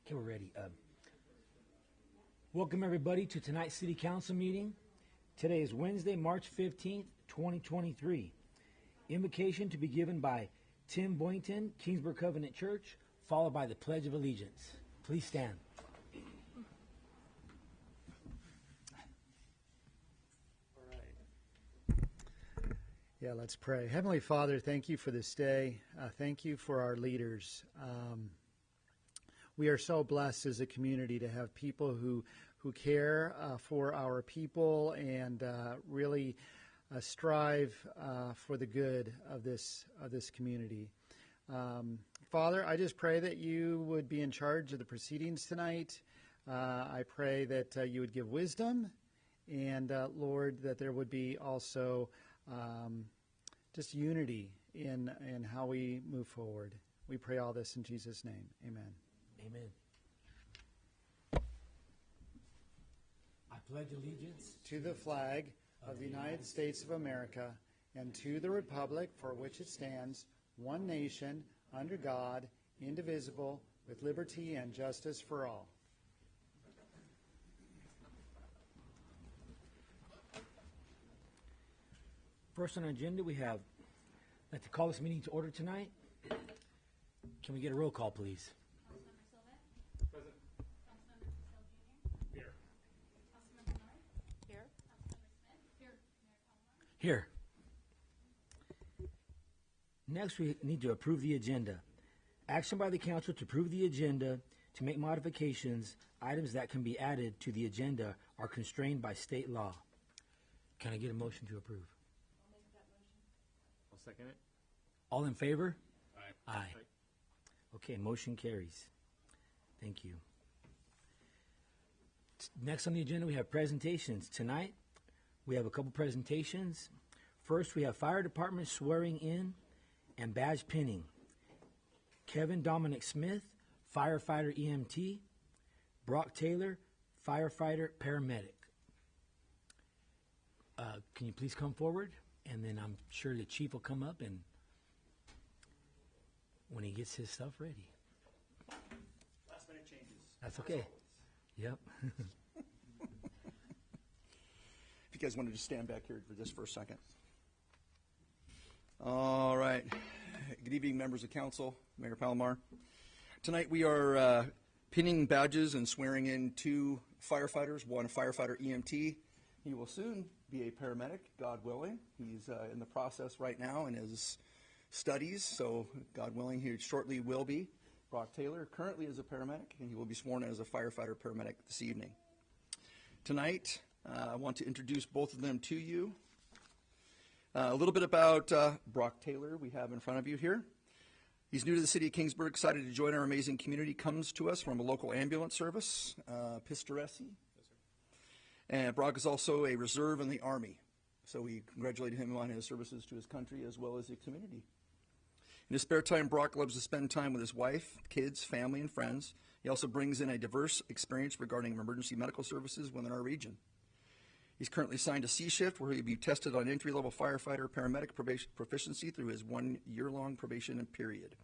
Okay, we're ready. Welcome everybody to tonight's City Council meeting. Today is Wednesday, March 15th, 2023. Invocation to be given by Tim Boynton, Kingsburg Covenant Church, followed by the Pledge of Allegiance. Please stand. Yeah, let's pray. Heavenly Father, thank you for this day. Thank you for our leaders. We are so blessed as a community to have people who care for our people and really strive for the good of this community. Father, I just pray that you would be in charge of the proceedings tonight. I pray that you would give wisdom, and Lord, that there would be also just unity in how we move forward. We pray all this in Jesus' name. Amen. Amen. I pledge allegiance To the flag of the United States of America and to the republic for which it stands, one nation, under God, indivisible, with liberty and justice for all. First on our agenda, we have, I'd like to call this meeting to order tonight. Can we get a roll call, please? Councilmember Silva? Present. Councilmember Cassell Jr.? Here. Councilmember Miller? Here. Councilmember Smith? Here. Mayor Palmer? Here. Next, we need to approve the agenda. Action by the council to approve the agenda to make modifications. Items that can be added to the agenda are constrained by state law. Can I get a motion to approve? I'll second it. All in favor? Aye. Aye. Okay, motion carries. Thank you. Next on the agenda, we have presentations. Tonight, we have a couple presentations. First, we have Fire Department swearing in and badge pinning. Kevin Dominic Smith, firefighter EMT. Brock Taylor, firefighter paramedic. Can you please come forward? And then I'm sure the chief will come up and when he gets his stuff ready. Last minute changes. That's okay. Yep. If you guys wanted to stand back here for this for a second. All right. Good evening, members of council, Mayor Palomar. Tonight we are pinning badges and swearing in two firefighters, one a firefighter EMT. He will soon be a paramedic, God willing. He's in the process right now in his studies, so God willing, he shortly will be. Brock Taylor currently is a paramedic, and he will be sworn as a firefighter paramedic this evening. Tonight, I want to introduce both of them to you. A little bit about Brock Taylor we have in front of you here. He's new to the city of Kingsburg, excited to join our amazing community, comes to us from a local ambulance service, Pistoresi. And Brock is also a reserve in the Army. So we congratulate him on his services to his country as well as the community. In his spare time, Brock loves to spend time with his wife, kids, family, and friends. He also brings in a diverse experience regarding emergency medical services within our region. He's currently assigned to C shift, where he'll be tested on entry-level firefighter paramedic proficiency through his 1 year-long probation period.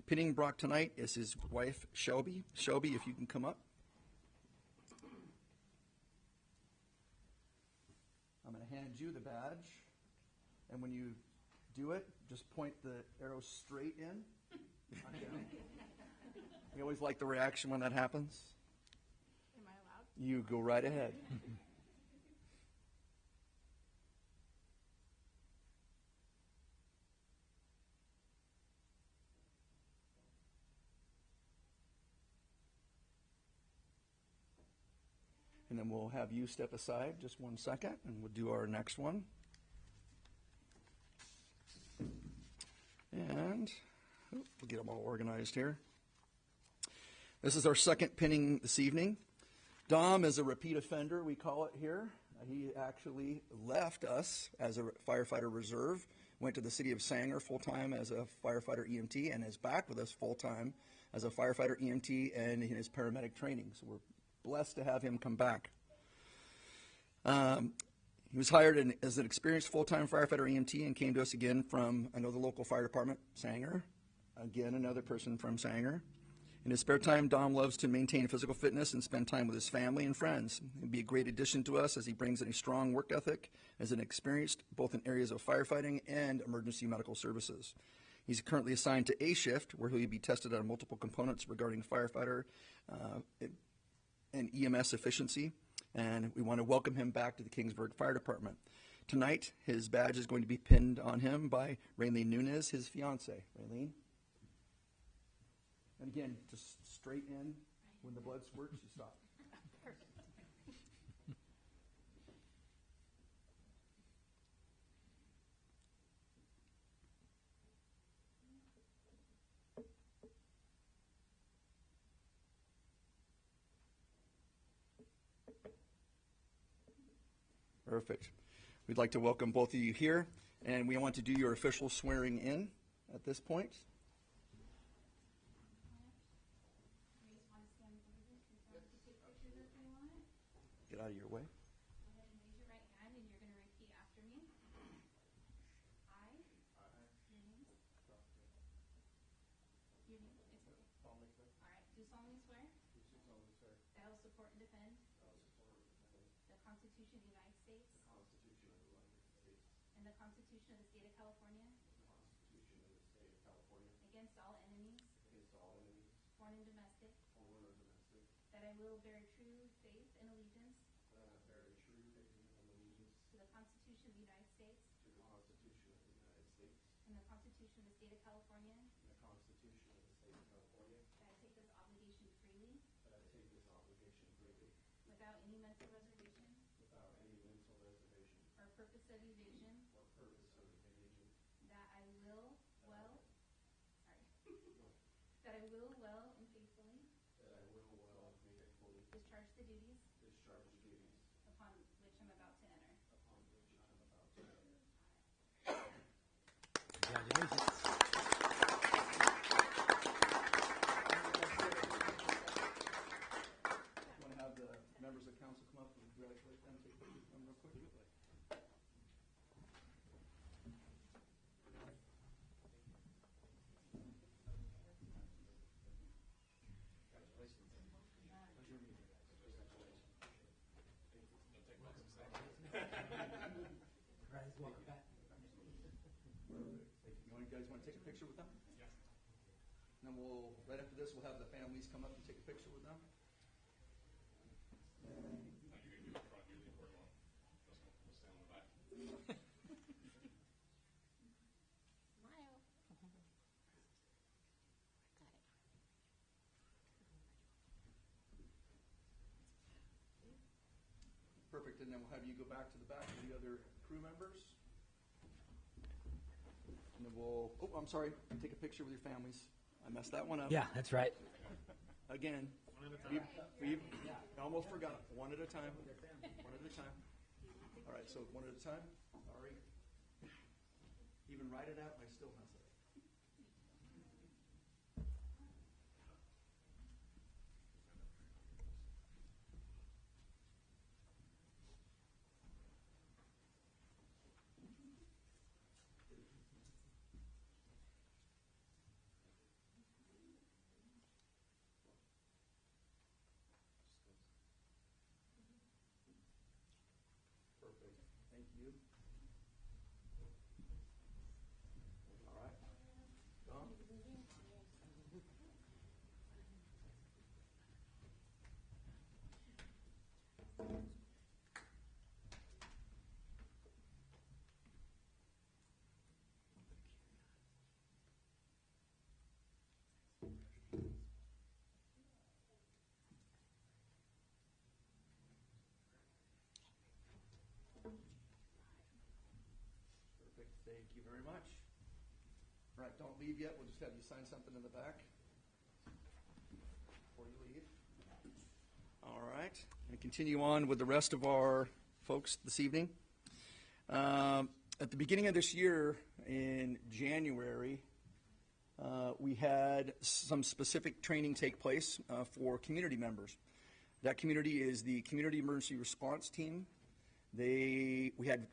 Pinning Brock tonight is his wife, Shelby. Shelby, if you can come up. I'm going to hand you the badge, and when you do it, just point the arrow straight in. We always like the reaction when that happens. Am I allowed? You go right ahead. And then we'll have you step aside just 1 second, and we'll do our next one. And we'll get them all organized here. This is our second pinning this evening. Dom is a repeat offender, we call it here. He actually left us as a firefighter reserve, went to the city of Sanger full-time as a firefighter EMT, and is back with us full-time as a firefighter EMT and in his paramedic training. So we're blessed to have him come back. He was hired as an experienced full-time firefighter EMT and came to us again from, I know, the local fire department, Sanger. Again, another person from Sanger. In his spare time, Dom loves to maintain physical fitness and spend time with his family and friends. He'd be a great addition to us as he brings in a strong work ethic as an experienced both in areas of firefighting and emergency medical services. He's currently assigned to A shift, where he'll be tested on multiple components regarding firefighter and EMS efficiency. And we want to welcome him back to the Kingsburg Fire Department. Tonight, his badge is going to be pinned on him by Raylene Nunez, his fiance. Raylene? And again, just straight in. When the blood squirts, you stop. Perfect. We'd like to welcome both of you here, and we want to do your official swearing in at this point. Get out of your way. Go ahead and raise your right hand, and you're going to repeat after me. I. Your name? Your name? It's okay. All right. Do solemnly swear. That I will support and defend. The Constitution of the United States. And the Constitution of the State of California. Against all enemies. Foreign and domestic. That I will bear true faith and allegiance. To the Constitution of the United States. And the Constitution of the State of California. That I take this obligation freely. Without any mental reservation. Or purpose of evasion. That I will well. That I will well and faithfully. Discharge the duties. Upon which I'm about to enter. Congratulations. Want to have the members of council come up and congratulate them, take pictures with them real quick? You guys want to take a picture with them? Yeah. And then right after this, we'll have the families come up and take a picture with them. Smile. Perfect, and then we'll have you go back to the back with the other crew members. And then I'm sorry, take a picture with your families. I messed that one up. Yeah, that's right. Again, I almost forgot. One at a time. One at a time. All right, so one at a time. Sorry. Even write it out, and I still mess it up. Perfect. Thank you. All right. Dom? Perfect. Thank you very much. All right, don't leave yet. We'll just have you sign something in the back before you leave. All right. And continue on with the rest of our folks this evening. At the beginning of this year, in January, we had some specific training take place for community members. That community is the Community Emergency Response Team. We had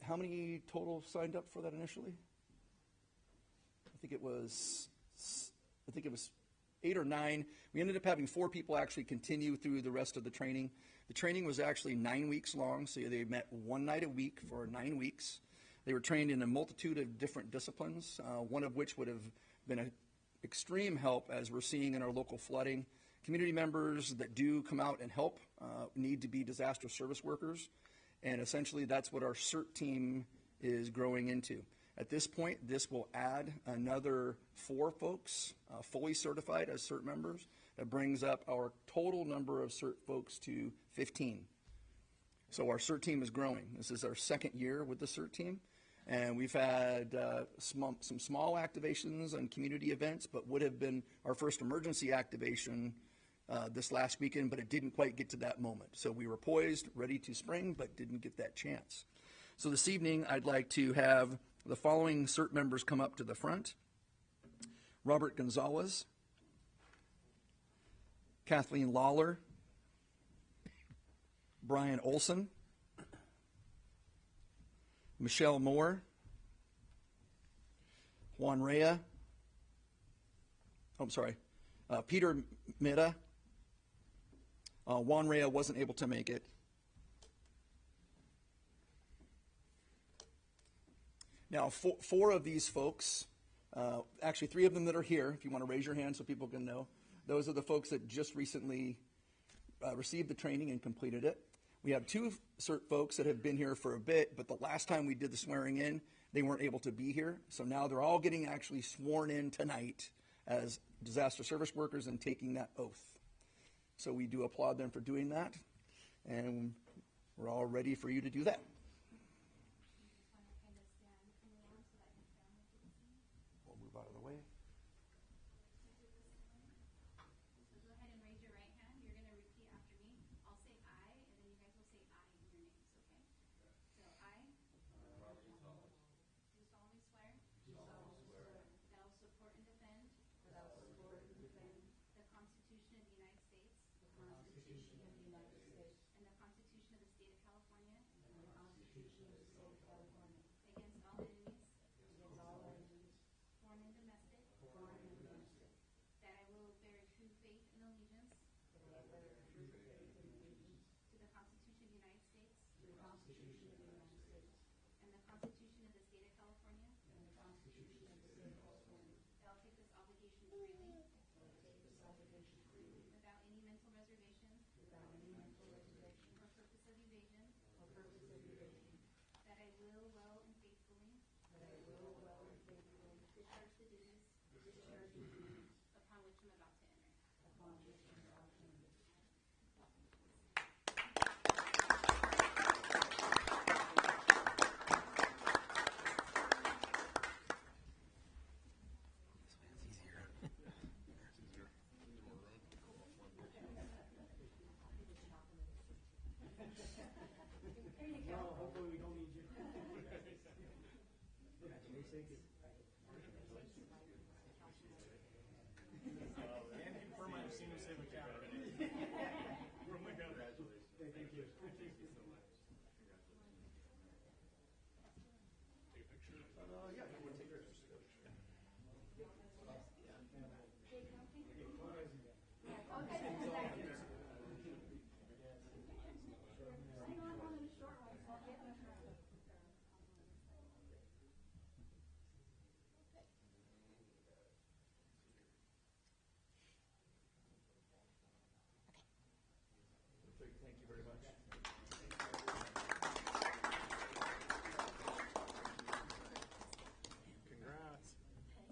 how many total signed up for that initially? I think it was 8 or 9. We ended up having 4 people actually continue through the rest of the training. The training was actually 9 weeks long, so they met one night a week for 9 weeks. They were trained in a multitude of different disciplines, one of which would have been an extreme help as we're seeing in our local flooding. Community members that do come out and help need to be disaster service workers, and essentially that's what our CERT team is growing into. At this point, this will add another 4 folks fully certified as CERT members. That brings up our total number of CERT folks to 15. So our CERT team is growing. This is our second year with the CERT team, and we've had some small activations and community events, but would have been our first emergency activation this last weekend, but it didn't quite get to that moment. So we were poised, ready to spring, but didn't get that chance. So this evening, I'd like to have the following CERT members come up to the front. Robert Gonzalez, Kathleen Lawler, Brian Olson, Michelle Moore, Juan Rea, Peter Mida. Juan Rea wasn't able to make it. Now, 4 of these folks, actually 3 of them that are here, if you want to raise your hand so people can know, those are the folks that just recently received the training and completed it. We have 2 CERT folks that have been here for a bit, but the last time we did the swearing in, they weren't able to be here. So now they're all getting actually sworn in tonight as disaster service workers and taking that oath. So we do applaud them for doing that, and we're all ready for you to do that. We'll move out of the way. So go ahead and raise your right hand. You're going to repeat after me. I'll say I, and then you guys will say I in your names, okay? So I do solemnly swear that I will support and defend the Constitution of the United States and the Constitution of the State of California against all enemies, foreign and domestic, that I will bear true faith and allegiance to the Constitution of the United States and the Constitution of the State of California, that I'll take this obligation freely without any mental reservation or purpose of evasion, that I will well and faithfully discharge the duties upon which I'm about to enter. Thank you very much. Congrats.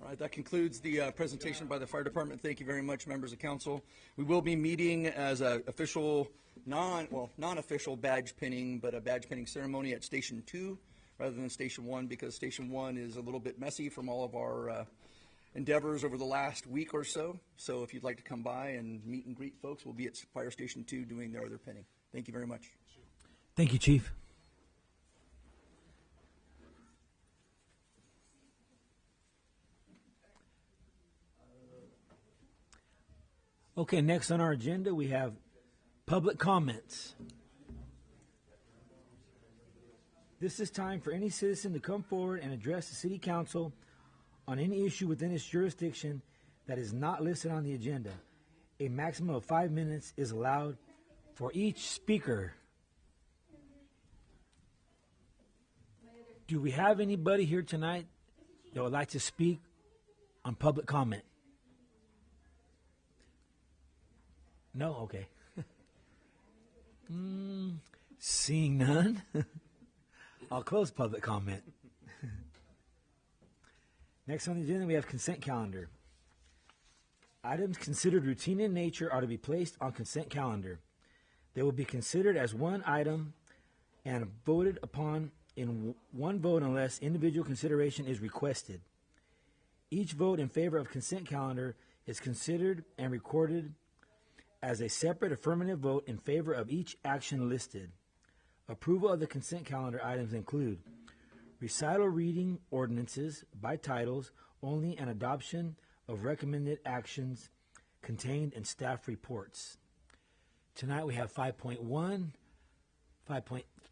All right, that concludes the presentation by the fire department. Thank you very much, members of council. We will be meeting as a official, non-official badge pinning, but a badge pinning ceremony at Station 2 rather than Station 1, because Station 1 is a little bit messy from all of our endeavors over the last week or so. So if you'd like to come by and meet and greet folks, we'll be at Fire Station 2 doing their other pinning. Thank you very much. Thank you, Chief. Okay, next on our agenda, we have public comments. This is time for any citizen to come forward and address the city council on any issue within its jurisdiction that is not listed on the agenda. A maximum of 5 minutes is allowed for each speaker. Do we have anybody here tonight that would like to speak on public comment? No? Okay. Seeing none, I'll close public comment. Next on the agenda, we have consent calendar. Items considered routine in nature are to be placed on consent calendar. They will be considered as one item and voted upon in one vote unless individual consideration is requested. Each vote in favor of consent calendar is considered and recorded as a separate affirmative vote in favor of each action listed. Approval of the consent calendar items include recital reading ordinances by titles only and adoption of recommended actions contained in staff reports. Tonight we have 5.1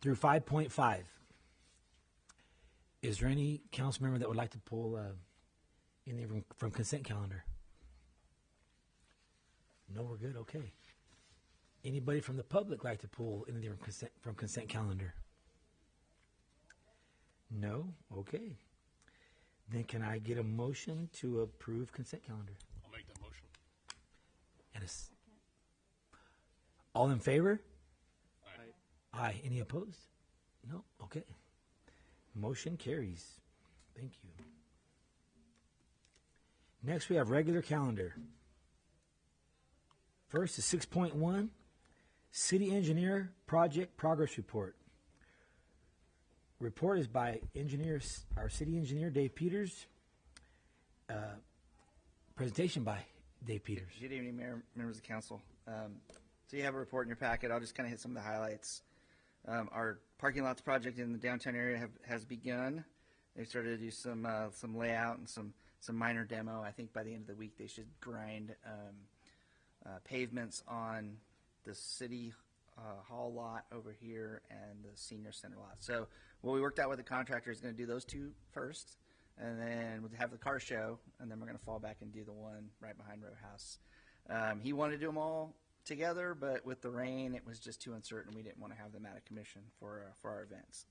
through 5.5. Is there any council member that would like to pull anything from consent calendar? No, we're good. Okay. Anybody from the public like to pull anything from consent calendar? No? Okay. Then can I get a motion to approve consent calendar? I'll make that motion. And all in favor? Aye. Aye. Any opposed? No? Okay. Motion carries. Thank you. Next, we have regular calendar. First is 6.1, City Engineer Project Progress Report. Report is by our City Engineer, Dave Peters. Presentation by Dave Peters. Good evening, Mayor, members of council. So you have a report in your packet. I'll just kind of hit some of the highlights. Our parking lots project in the downtown area has begun. They started to do some layout and some minor demo. I think by the end of the week they should grind pavements on the city hall lot over here and the senior center lot. So what we worked out with the contractor is going to do those two first, and then we'll have the car show, and then we're going to fall back and do the one right behind Row House. He wanted to do them all together, but with the rain, it was just too uncertain. We didn't want to have them out of commission for our events.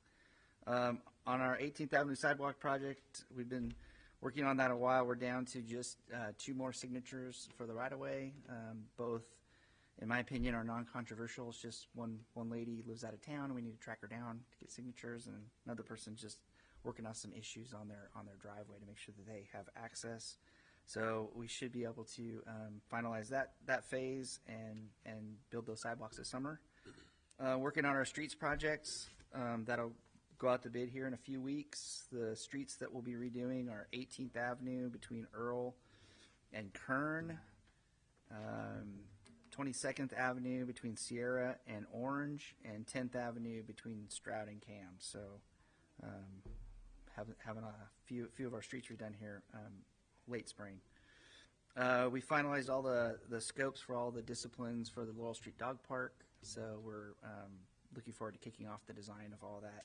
On our 18th Avenue sidewalk project, we've been working on that a while. We're down to just 2 more signatures for the right-of-way. Both, in my opinion, are non-controversial. It's just one lady lives out of town, and we need to track her down to get signatures, and another person's just working on some issues on their driveway to make sure that they have access. So we should be able to finalize that phase and build those sidewalks this summer. Working on our streets projects, that'll go out to bid here in a few weeks. The streets that we'll be redoing are 18th Avenue between Earl and Kern, 22nd Avenue between Sierra and Orange, and 10th Avenue between Stroud and Cam. So having a few of our streets redone here late spring. We finalized all the scopes for all the disciplines for the Laurel Street Dog Park, so we're looking forward to kicking off the design of all that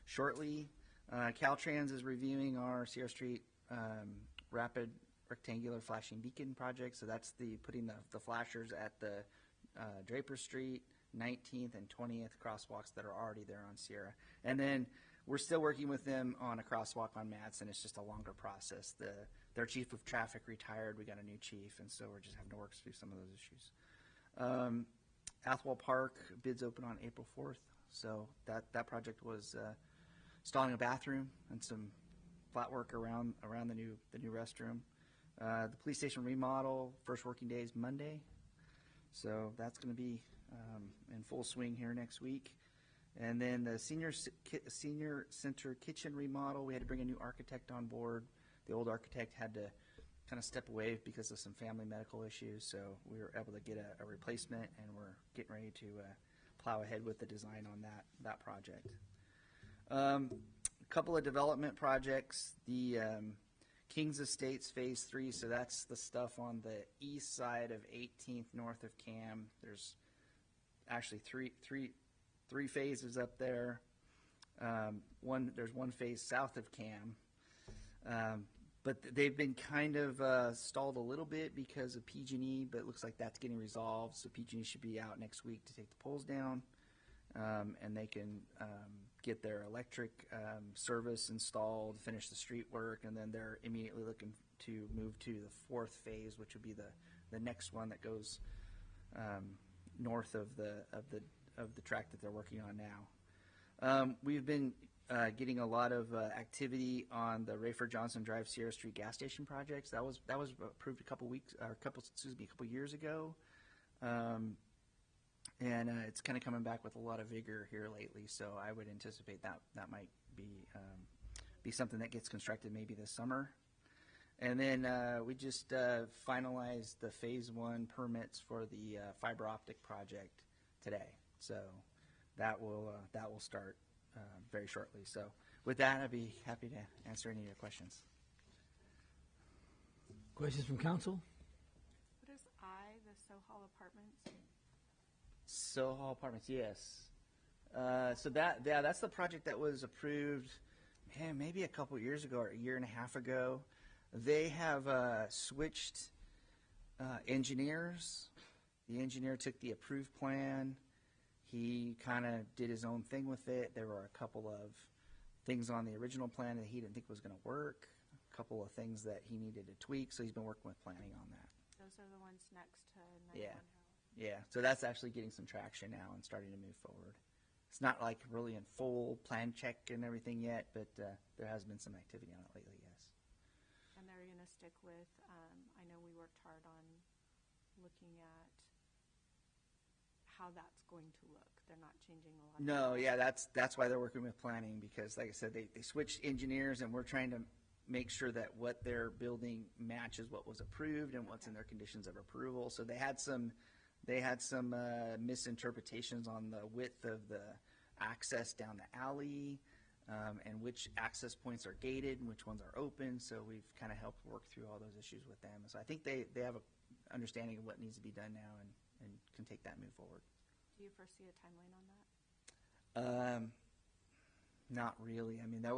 shortly. Caltrans is reviewing our Sierra Street rapid rectangular flashing beacon project, so that's putting the flashers at the Draper Street, 19th and 20th crosswalks that are already there on Sierra. And then we're still working with them on a crosswalk on Madsen. It's just a longer process. Their chief of traffic retired. We got a new chief, and so we're just having to work through some of those issues. Athwal Park bids open on April 4th, so that project was installing a bathroom and some flat work around the new restroom. The police station remodel, first working day is Monday, so that's going to be in full swing here next week. And then the senior center kitchen remodel, we had to bring a new architect on board. The old architect had to kind of step away because of some family medical issues, so we were able to get a replacement, and we're getting ready to plow ahead with the design on that project. A couple of development projects. The Kings Estates Phase 3, so that's the stuff on the east side of 18th north of Cam. There's actually three phases up there. There's one phase south of Cam. but they've been kind of stalled a little bit because of PG&E, but it looks like that's getting resolved. So PG&E should be out next week to take the poles down, and they can get their electric service installed, finish the street work, and then they're immediately looking to move to the fourth phase, which would be the next one that goes north of the track that they're working on now. We've been getting a lot of activity on the Rayford Johnson Drive Sierra Street gas station projects. That was approved a couple years ago, and it's kind of coming back with a lot of vigor here lately. So I would anticipate that might be something that gets constructed maybe this summer. And then we just finalized the phase 1 permits for the fiber optic project today. So that will start very shortly. So with that, I'd be happy to answer any of your questions. Questions from council? What is the Sohal Apartments? Sohal Apartments, yes. So that's the project that was approved, man, maybe a couple years ago or a year and a half ago. They have switched engineers. The engineer took the approved plan. He kind of did his own thing with it. There were a couple of things on the original plan that he didn't think was going to work, a couple of things that he needed to tweak, so he's been working with planning on that. Those are the ones next to 91 Yeah. Harold. Yeah, so that's actually getting some traction now and starting to move forward. It's not like really in full plan check and everything yet, but there has been some activity on it lately, yes. And they're going to stick with, I know we worked hard on looking at how that's going to look. They're not changing a lot. No, yeah, that's why they're working with planning, because like I said, they switched engineers, and we're trying to make sure that what they're building matches what was approved and what's in their conditions of approval. So they had some misinterpretations on the width of the access down the alley, and which access points are gated and which ones are open. So we've kind of helped work through all those issues with them. So I think they have an understanding of what needs to be done now and can take that move forward. Do you foresee a timeline on that? Not really. I mean, I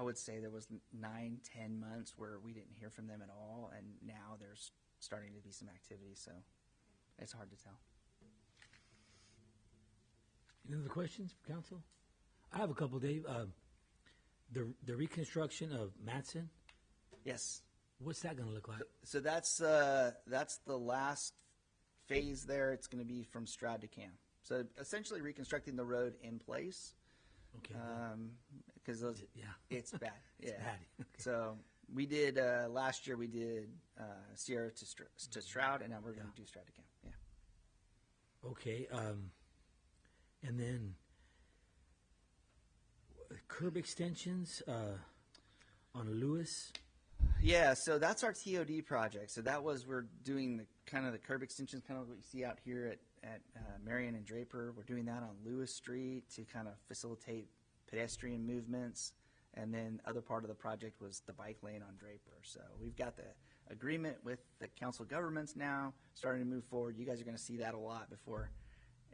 would say there was 9-10 months where we didn't hear from them at all, and now there's starting to be some activity, so it's hard to tell. Any other questions for council? I have a couple, Dave. The reconstruction of Matson, Yes. what's that going to look like? So that's the last phase there. It's going to be from Stroud to Cam. So essentially reconstructing the road in place. Okay. Because Yeah. it's bad. It's Yeah. bad. Okay. So we did last year. We did Sierra to Stroud, and now we're going to do Stroud to Cam. Yeah. Okay. And then curb extensions on Lewis. Yeah, so that's our TOD project. So we're doing the kind of the curb extensions, kind of what you see out here at Marion and Draper. We're doing that on Lewis Street to kind of facilitate pedestrian movements. And then other part of the project was the bike lane on Draper. So we've got the agreement with the council governments now, starting to move forward. You guys are going to see that a lot before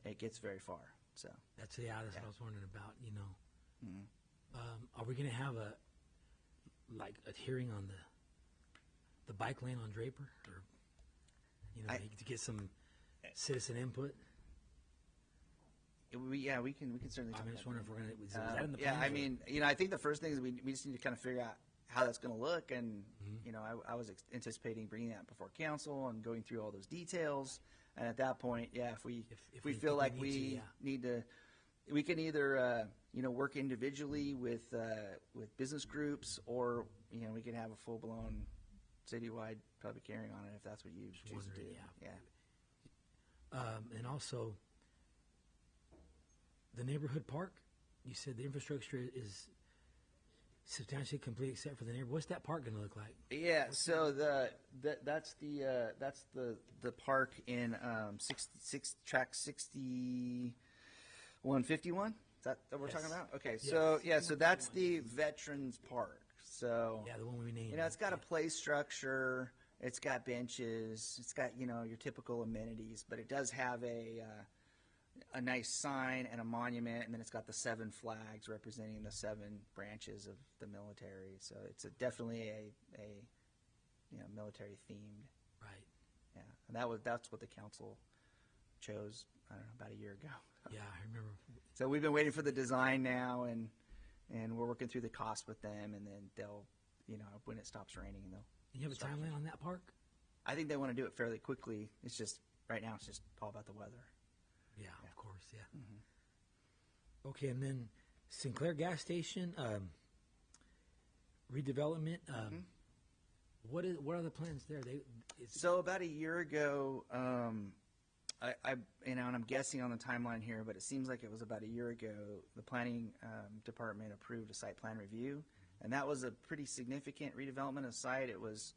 it gets very far. So That's what I was wondering about. Are we going to have a hearing on the bike lane on Draper, or to get some citizen input? we can certainly talk I about just wonder that. if we're going to. Is that in the Yeah, plans, I or- mean, I think the first thing is we just need to kind of figure out how that's going to look, and I was anticipating bringing that before council and going through all those details, and at that point, yeah, if we we feel think like we need to, we yeah. need to, we can either work individually with business groups, or we can have a full blown citywide public hearing on it if that's what you choose to do. wondering, Yeah. and also the neighborhood park. You said the infrastructure is substantially complete except for the neighborhood. What's that park going to look like? Yeah, so that's the park in track 6151. Is that what we're talking Yes. about? Okay, so so that's the Veterans Park. So Yeah, the one we named. it's got a play structure, it's got benches, it's got your typical amenities, but it does have a nice sign and a monument, and then it's got the 7 flags representing the 7 branches of the military. So it's definitely a military themed. Right. Yeah, and that's what the council chose. I don't know, about a year ago. Yeah, I remember. So we've been waiting for the design now, and we're working through the cost with them, and then they'll, when it stops raining, they'll. You have a timeline on that park? I think they want to do it fairly quickly. It's just right now, it's just all about the weather. Yeah, of course, yeah. Okay, and then Sinclair Gas Station, redevelopment, what are the plans there? So about a year ago, and I'm guessing on the timeline here, but it seems like it was about a year ago, the planning department approved a site plan review, and that was a pretty significant redevelopment of the site. It was,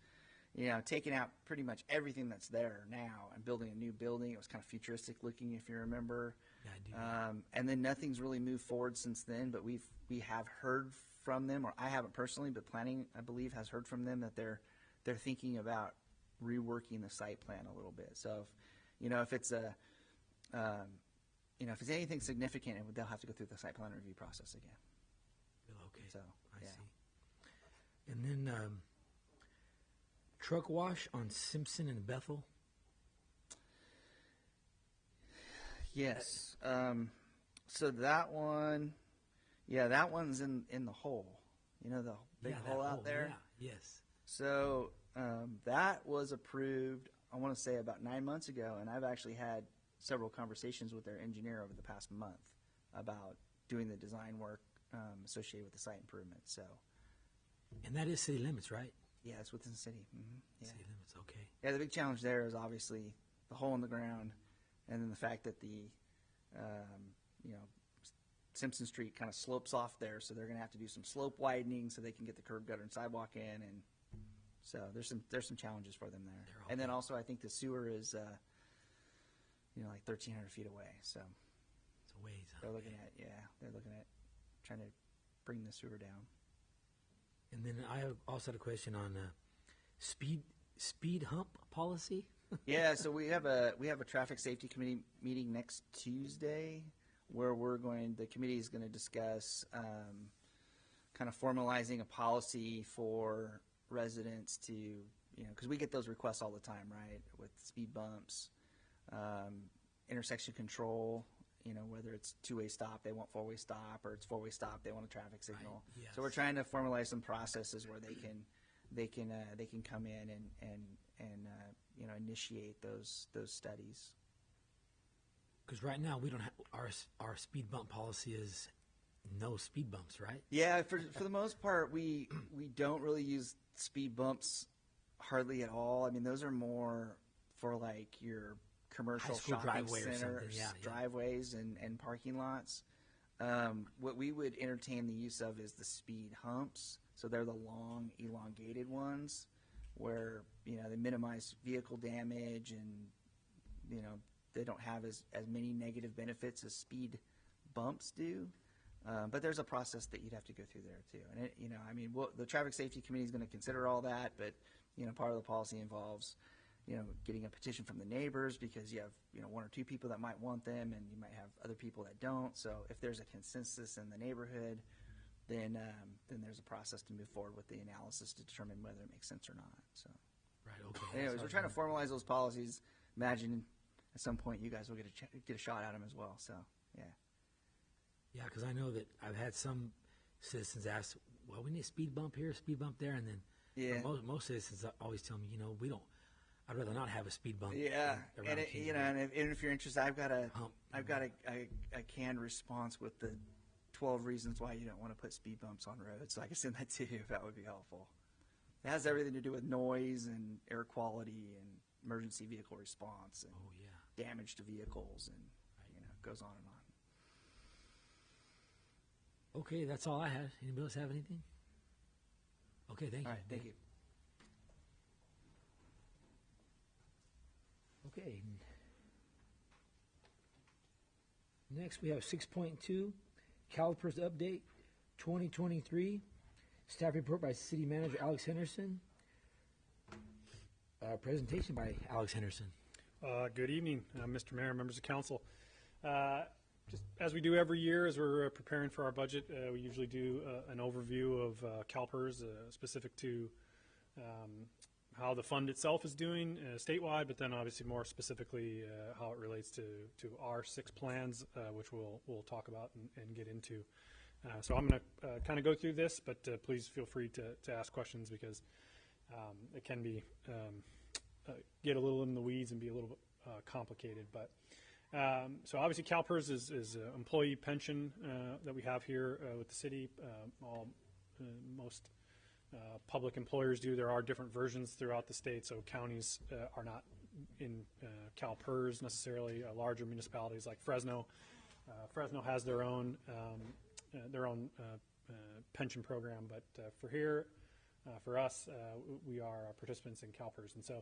taking out pretty much everything that's there now and building a new building. It was kind of futuristic looking, if you remember. Yeah, I do. And then nothing's really moved forward since then, but we have heard from them, or I haven't personally, but planning, I believe, has heard from them that they're thinking about reworking the site plan a little bit. So, if it's if it's anything significant, they'll have to go through the site plan review process again. Okay, So, I yeah. see. And then truck wash on Simpson and Bethel. Yes. So that one, that one's in the hole. The big Yeah, that hole out there. Yeah, yes. So that was approved, I want to say, about 9 months ago, and I've actually had several conversations with their engineer over the past month about doing the design work associated with the site improvements. So, And that is city limits, right? yeah, it's within the city. Yeah. City limits, okay. Yeah, the big challenge there is obviously the hole in the ground, and then the fact that the, Simpson Street kind of slopes off there, so they're going to have to do some slope widening so they can get the curb gutter and sidewalk in, and so there's some challenges for them there. And then also I think the sewer is, like 1,300 feet away, so It's a ways. they're looking at trying to bring the sewer down. And then I also had a question on speed hump policy. Yeah, so we have a traffic safety committee meeting next Tuesday, where the committee is going to discuss kind of formalizing a policy for residents to, because we get those requests all the time, right, with speed bumps, intersection control, whether it's two-way stop, they want four-way stop, or it's four-way stop, they want a traffic signal. Right, yes. So we're trying to formalize some processes where they can come in and initiate those studies. Because right now we don't have our speed bump policy is no speed bumps, right? Yeah, for the most part, we don't really use speed bumps hardly at all. I mean, those are more for like your commercial High school shopping driveway or centers, something, yeah. driveways, and parking lots. What we would entertain the use of is the speed humps. So they're the long, elongated ones where, they minimize vehicle damage and, they don't have as many negative benefits as speed bumps do. But there's a process that you'd have to go through there too. And the traffic safety committee is going to consider all that, but, part of the policy involves, getting a petition from the neighbors because you have, one or two people that might want them and you might have other people that don't. So if there's a consensus in the neighborhood, then there's a process to move forward with the analysis to determine whether it makes sense or not. So, Right. Okay. anyways, we're trying to formalize those policies. Imagine at some point you guys will get a shot at them as well. So, yeah. Yeah, because I know that I've had some citizens ask, "Well, we need a speed bump here, a speed bump there," and then Yeah. most citizens always tell me, we don't. I'd rather not have a speed bump. Yeah, around and Kingsbury. and if you're interested, I've got Hump. a canned response with the 12 reasons why you don't want to put speed bumps on roads. So I can send that to you if that would be helpful. It has everything to do with noise and air quality and emergency vehicle response and Oh yeah. damage to vehicles, and it goes on and on. Okay, that's all I had. Anybody else have anything? Okay, thank you. All right, thank you. Okay. Next, we have 6.2, Calipers Update 2023. Staff report by City Manager Alex Henderson. Presentation by Alex Henderson. Good evening, Mr. Mayor, members of council. Just as we do every year, as we're preparing for our budget, we usually do an overview of CalPERS specific to how the fund itself is doing statewide, but then obviously more specifically how it relates to our 6 plans, which we'll talk about and get into. So I'm going to kind of go through this, but please feel free to ask questions because it can be get a little in the weeds and be a little bit complicated. But so obviously CalPERS is an employee pension that we have here with the city. Most public employers do. There are different versions throughout the state, so counties are not in CalPERS necessarily. Larger municipalities like Fresno, Fresno has their own pension program, but for here, for us, we are participants in CalPERS, and so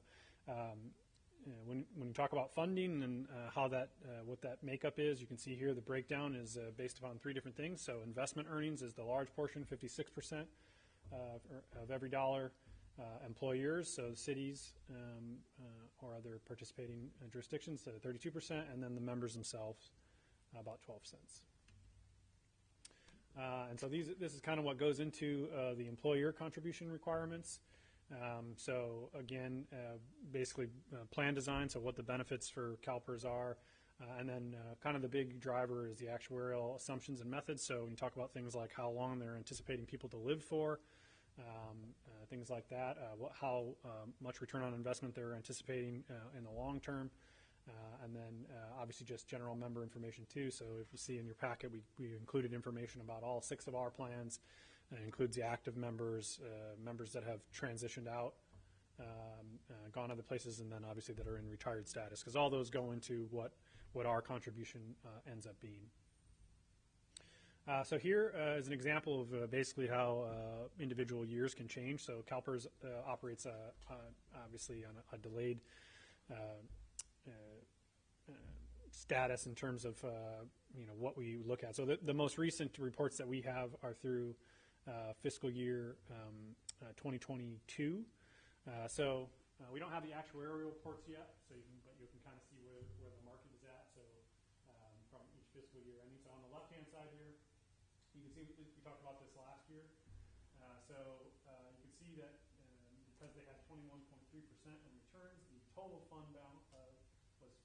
when you talk about funding and how that what that makeup is, you can see here the breakdown is based upon 3 different things. So investment earnings is the large portion, 56% of every dollar. Employers, so the cities or other participating jurisdictions, 32%, and then the members themselves, about 12 cents. And so this is kind of what goes into the employer contribution requirements. So again, basically plan design, so what the benefits for CalPERS are, and then kind of the big driver is the actuarial assumptions and methods. So when you talk about things like how long they're anticipating people to live for, things like that, how much return on investment they're anticipating in the long term, and then obviously just general member information too. So if you see in your packet, we included information about all 6 of our plans. It includes the active members, members that have transitioned out, gone other places, and then obviously that are in retired status, because all those go into what our contribution ends up being. So here is an example of basically how individual years can change. So CalPERS operates obviously on a delayed status in terms of what we look at. So the most recent reports that we have are through fiscal year 2022. So we don't have the actuarial reports yet, but you can kind of see where the market is at. So from each fiscal year ending. So on the left-hand side here, you can see we talked about this last year. So you can see that because they had 21.3% in returns, the total fund balance was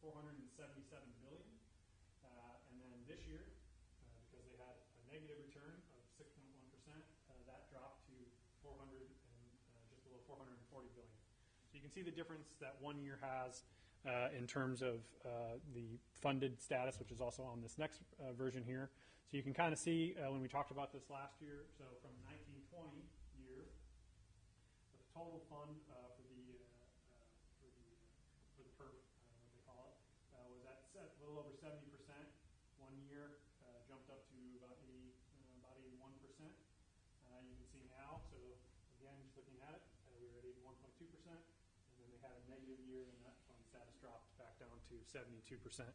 $477 billion. And then this year, because they had a negative return of 6.1%, that dropped to just below $440 billion. So you can see the difference that one year has in terms of the funded status, which is also on this next version here. So you can kind of see when we talked about this last year, so from 1920 year, the total fund for the PERF, what they call it, was at a little over 70%. One year jumped up to about 81%. You can see now, so again, just looking at it, we were at 81.2%, and then they had a negative year, and that fund status dropped back down to 72%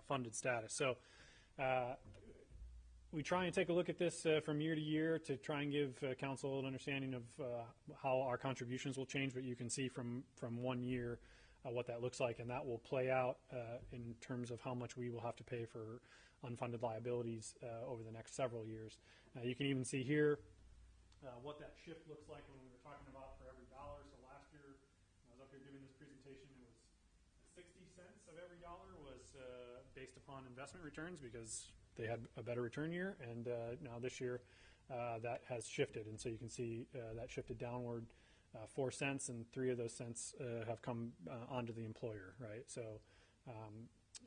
funded status. So we try and take a look at this from year to year to try and give council an understanding of how our contributions will change, but you can see from one year what that looks like, and that will play out in terms of how much we will have to pay for unfunded liabilities over the next several years. You can even see here what that shift looks like when we were talking about for every dollar. So last year, when I was up here giving this presentation, it was 60 cents of every dollar was based upon investment returns because they had a better return year, and now this year that has shifted, and so you can see that shifted downward 4 cents, and 3 of those cents have come onto the employer, right? So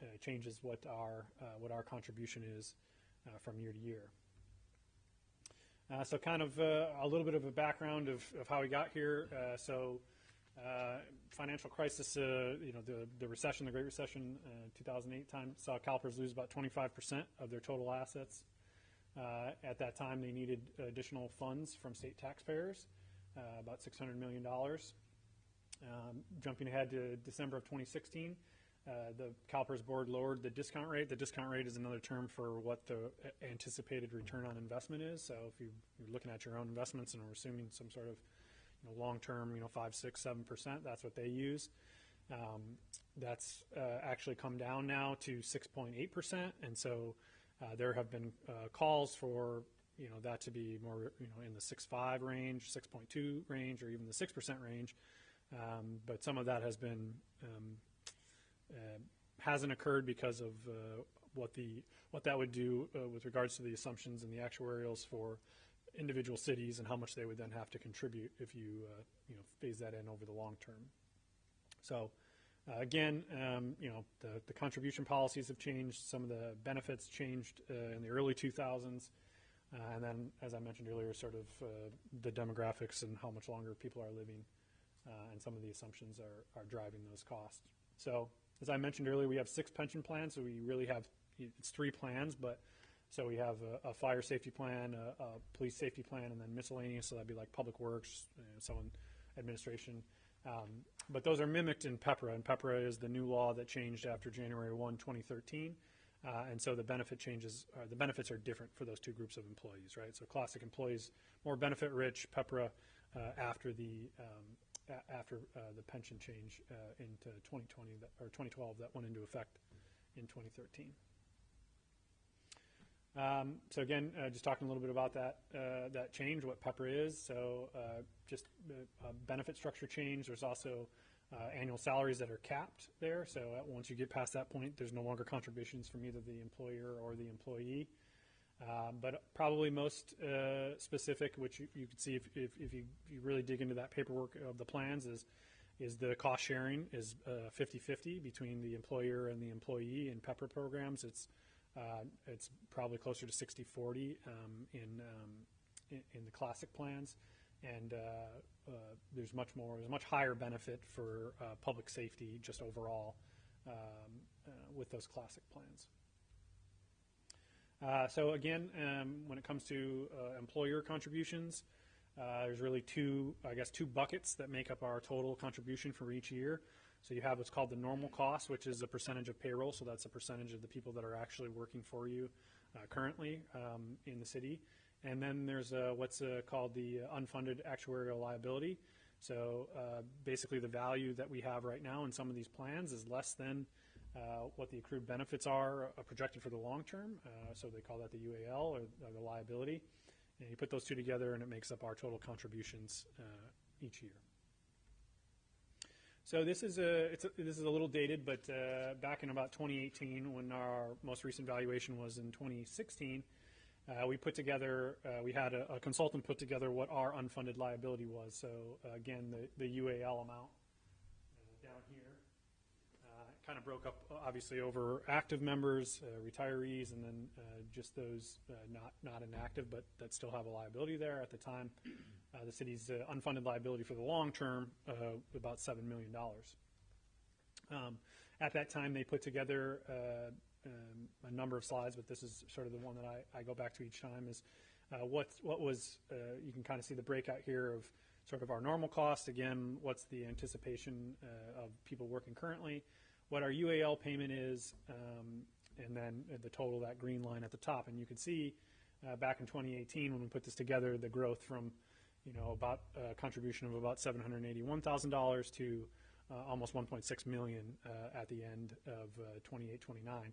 it changes what our contribution is from year to year. So kind of a little bit of a background of how we got here. Financial crisis, the recession, the Great Recession, 2008 time saw CalPERS lose about 25% of their total assets. At that time, they needed additional funds from state taxpayers, about $600 million. Jumping ahead to December of 2016, the CalPERS board lowered the discount rate. The discount rate is another term for what the anticipated return on investment is. So if you're looking at your own investments and we're assuming some sort of long-term, 5, 6, 7%, that's what they use. That's actually come down now to 6.8%, and so there have been calls for that to be more in the 6.5 range, 6.2 range, or even the 6% range. But some of that has been hasn't occurred because of what that would do with regards to the assumptions and the actuarials for individual cities and how much they would then have to contribute if you phase that in over the long term. So again, the contribution policies have changed. Some of the benefits changed in the early 2000s. And then, as I mentioned earlier, sort of the demographics and how much longer people are living, and some of the assumptions are driving those costs. So, as I mentioned earlier, we have 6 pension plans, so we really have, it's 3 plans, but so we have a fire safety plan, a police safety plan, and then miscellaneous, so that'd be like public works, someone administration. But those are mimicked in PEPRA, and PEPRA is the new law that changed after January 1, 2013. And so the benefits are different for those 2 groups of employees, right? So classic employees, more benefit rich, PEPRA after the pension change into 2020 or 2012 that went into effect in 2013. So again, just talking a little bit about that change, what PEPRA is. So just benefit structure change. There's also annual salaries that are capped there. So once you get past that point, there's no longer contributions from either the employer or the employee. But probably most specific, which you can see if you really dig into that paperwork of the plans, is the cost sharing is 50-50 between the employer and the employee in PEPRA programs. It's probably closer to 60-40 in the classic plans, and there's a much higher benefit for public safety just overall with those classic plans. So again, when it comes to employer contributions, there's really two buckets that make up our total contribution for each year. So you have what's called the normal cost, which is a percentage of payroll. So that's a percentage of the people that are actually working for you currently in the city. And then there's what's called the unfunded actuarial liability. So basically the value that we have right now in some of these plans is less than what the accrued benefits are projected for the long term. So they call that the UAL or the liability. And you put those 2 together and it makes up our total contributions each year. So this is a little dated, but back in about 2018, when our most recent valuation was in 2016, we had a consultant put together what our unfunded liability was. So again, the UAL amount down here kind of broke up obviously over active members, retirees, and then just those not inactive but that still have a liability there at the time. The city's unfunded liability for the long term, about $7 million. At that time, they put together a number of slides, but this is sort of the one that I go back to each time, is what was, you can kind of see the breakout here of sort of our normal cost. Again, what's the anticipation of people working currently, what our UAL payment is, and then the total, that green line at the top. And you can see back in 2018 when we put this together, the growth from about a contribution of about $781,000 to almost 1.6 million at the end of 28-29.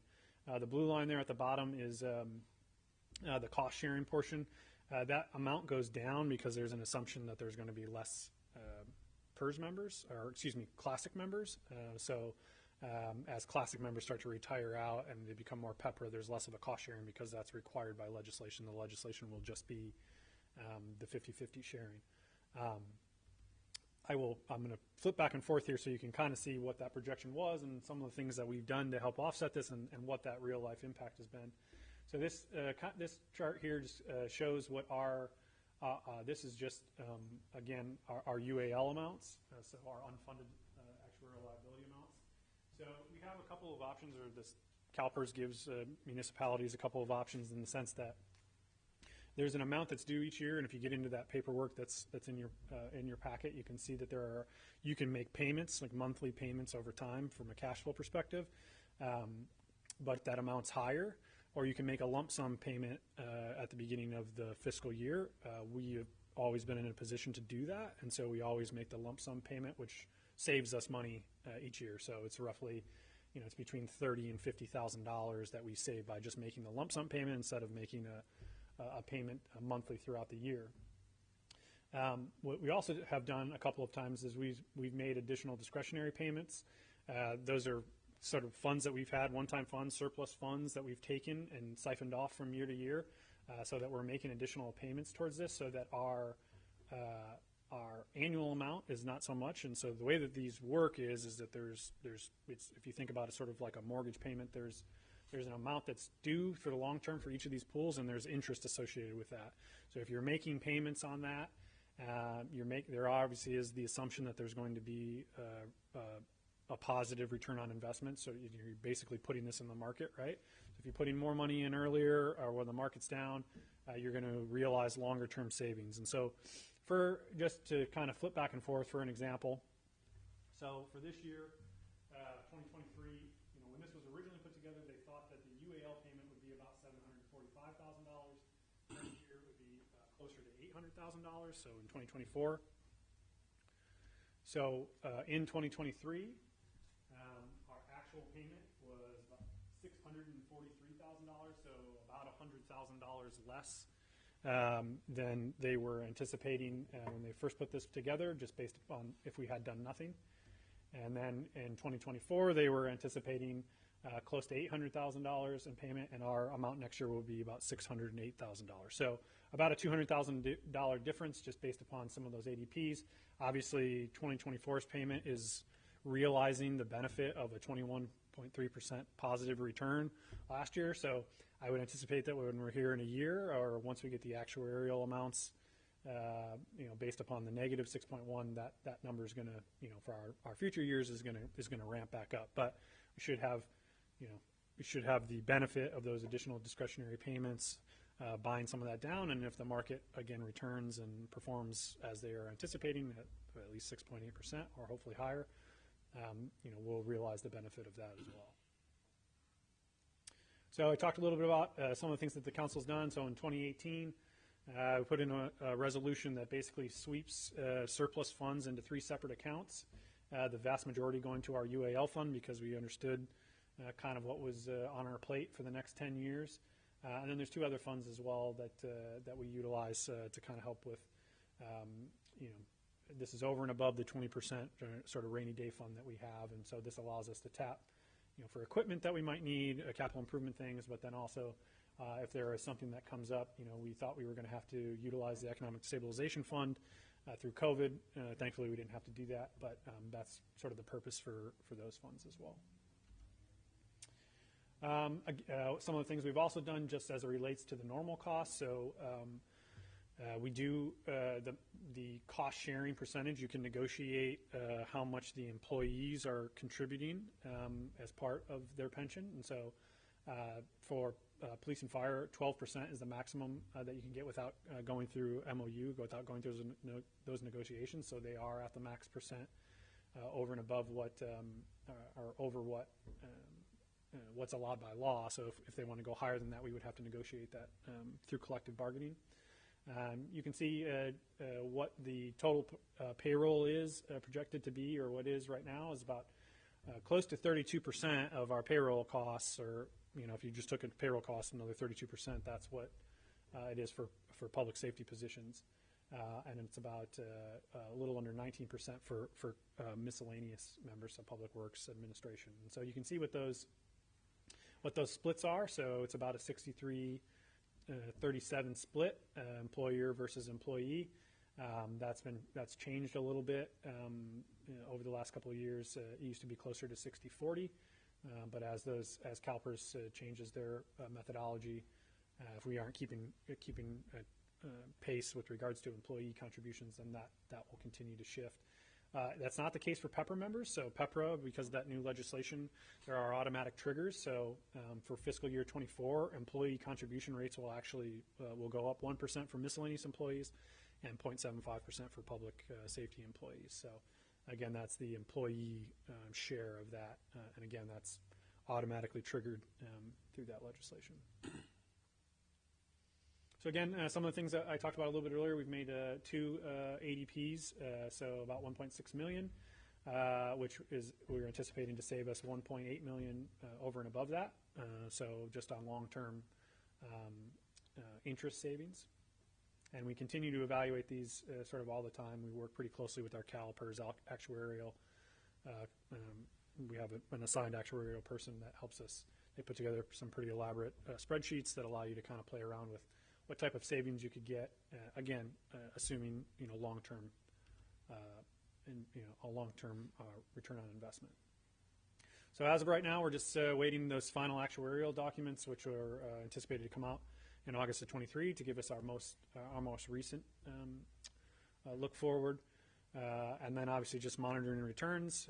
The blue line there at the bottom is the cost sharing portion. That amount goes down because there's an assumption that there's going to be less PERS members, or excuse me, classic members. So as classic members start to retire out and they become more PEPRA, there's less of a cost sharing because that's required by legislation. The legislation will just be the 50-50 sharing. I'm going to flip back and forth here so you can kind of see what that projection was and some of the things that we've done to help offset this and what that real life impact has been. So this chart here just shows what our, this is just, again, our UAL amounts, so our unfunded actuarial liability amounts. So we have a couple of options, or this CalPERS gives municipalities a couple of options in the sense that there's an amount that's due each year, and if you get into that paperwork that's in your packet, you can see that you can make payments, like monthly payments over time from a cash flow perspective, but that amount's higher, or you can make a lump sum payment at the beginning of the fiscal year. We have always been in a position to do that, and so we always make the lump sum payment, which saves us money each year. So it's roughly, it's between $30,000 and $50,000 that we save by just making the lump sum payment instead of making a payment monthly throughout the year. What we also have done a couple of times is we've made additional discretionary payments. Those are sort of funds that we've had, one-time funds, surplus funds that we've taken and siphoned off from year to year, so that we're making additional payments towards this, so that our annual amount is not so much. And so the way that these work is that if you think about it sort of like a mortgage payment, there's an amount that's due for the long term for each of these pools, and there's interest associated with that. So if you're making payments on that, there obviously is the assumption that there's going to be a positive return on investment. So you're basically putting this in the market, right? So if you're putting more money in earlier or when the market's down, you're going to realize longer term savings. And so just to kind of flip back and forth for an example, so for this year, 2023, when this was originally put together, they thought that the UAL payment would be about $745,000. Next year it would be closer to $800,000, so in 2024. So in 2023, our actual payment was about $643,000, so about $100,000 less than they were anticipating when they first put this together, just based upon if we had done nothing. And then in 2024, they were anticipating close to $800,000 in payment, and our amount next year will be about $608,000. So about a $200,000 difference just based upon some of those ADPs. Obviously, 2024's payment is realizing the benefit of a 21.3% positive return last year. So I would anticipate that when we're here in a year, or once we get the actuarial amounts, based upon the negative 6.1, that number is going to, for our future years is going to ramp back up. But we should have the benefit of those additional discretionary payments, buying some of that down. And if the market again returns and performs as they are anticipating at least 6.8% or hopefully higher, we'll realize the benefit of that as well. So I talked a little bit about some of the things that the council's done. So in 2018, we put in a resolution that basically sweeps surplus funds into 3 separate accounts, the vast majority going to our UAL fund because we understood kind of what was on our plate for the next 10 years. And then there's 2 other funds as well that we utilize to kind of help with, this is over and above the 20% sort of rainy day fund that we have. And so this allows us to tap, for equipment that we might need, capital improvement things, but then also if there is something that comes up, we thought we were going to have to utilize the Economic Stabilization Fund through COVID. Thankfully, we didn't have to do that, but that's sort of the purpose for those funds as well. Some of the things we've also done just as it relates to the normal costs. So we do the cost sharing percentage. You can negotiate how much the employees are contributing as part of their pension. And so for police and fire, 12% is the maximum that you can get without going through MOU, without going through those negotiations. So they are at the max percent over and above what, or over what what's allowed by law. So if they want to go higher than that, we would have to negotiate that through collective bargaining. You can see what the total payroll is projected to be, or what is right now, is about close to 32% of our payroll costs, or if you just took a payroll cost, another 32%, that's what it is for public safety positions. And it's about a little under 19% for miscellaneous members of Public Works Administration. And so you can see what those splits are. So it's about a 63-37 split, employer versus employee. That's changed a little bit over the last couple of years. It used to be closer to 60-40, but as CalPERS changes their methodology, if we aren't keeping pace with regards to employee contributions, then that will continue to shift. That's not the case for PEPRA members. So PEPRA, because of that new legislation, there are automatic triggers. So for fiscal year 24, employee contribution rates will actually will go up 1% for miscellaneous employees and 0.75% for public safety employees. So again, that's the employee share of that. And again, that's automatically triggered through that legislation. So again, some of the things that I talked about a little bit earlier, we've made 2 ADPs, so about $1.6 million, which is we're anticipating to save us $1.8 million over and above that. So just on long-term interest savings. And we continue to evaluate these sort of all the time. We work pretty closely with our CalPERS actuarial. We have an assigned actuarial person that helps us. They put together some pretty elaborate spreadsheets that allow you to kind of play around with what type of savings you could get. Again, assuming long-term a long-term return on investment. So as of right now, we're just waiting those final actuarial documents, which are anticipated to come out in August of 23 to give us our most recent look forward. And then obviously just monitoring returns.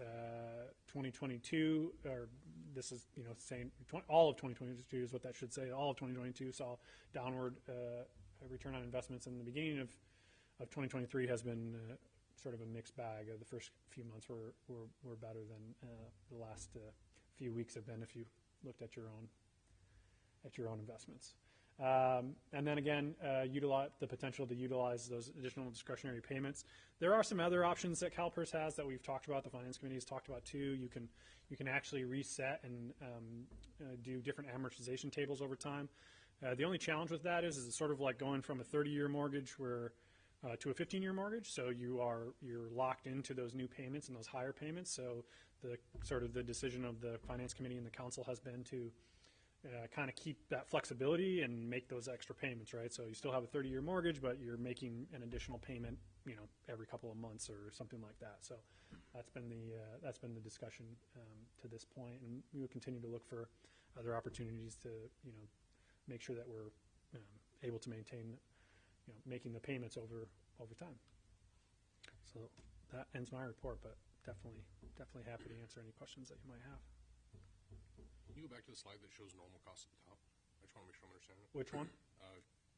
2022, or this is saying all of 2022 is what that should say. All of 2022 saw downward return on investments, and the beginning of 2023 has been sort of a mixed bag. The first few months were better than the last few weeks have been if you looked at your own investments. And then again, utilize the potential to utilize those additional discretionary payments. There are some other options that CalPERS has that we've talked about. The Finance Committee has talked about too. You can actually reset and do different amortization tables over time. The only challenge with that is it's sort of like going from a 30-year mortgage to a 15-year mortgage. So you're locked into those new payments and those higher payments. So the decision of the Finance Committee and the Council has been to kind of keep that flexibility and make those extra payments, right? So you still have a 30-year mortgage, but you're making an additional payment, every couple of months or something like that. So that's been the discussion to this point, and we will continue to look for other opportunities to, make sure that we're able to maintain, making the payments over time. So that ends my report, but definitely happy to answer any questions that you might have. Can you go back to the slide that shows normal cost at the top? I just want to make sure I'm understanding it. Which one?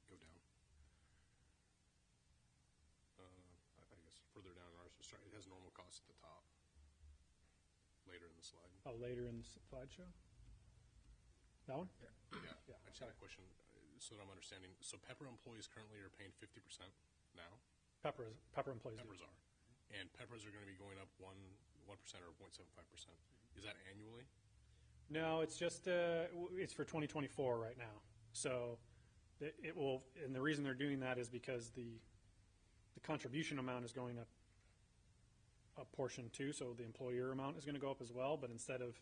Go down. I guess further down in ours. Sorry, it has normal cost at the top. Later in the slide. Oh, later in the slideshow? That one? Yeah. I just had a question so that I'm understanding. So Pepper employees currently are paying 50% now? Pepper employees. Peppers are. And Peppers are going to be going up 1% or 0.75%. Is that annually? No, it's just it's for 2024 right now. So it will, and the reason they're doing that is because the contribution amount is going up a portion too. So the employer amount is going to go up as well. But instead of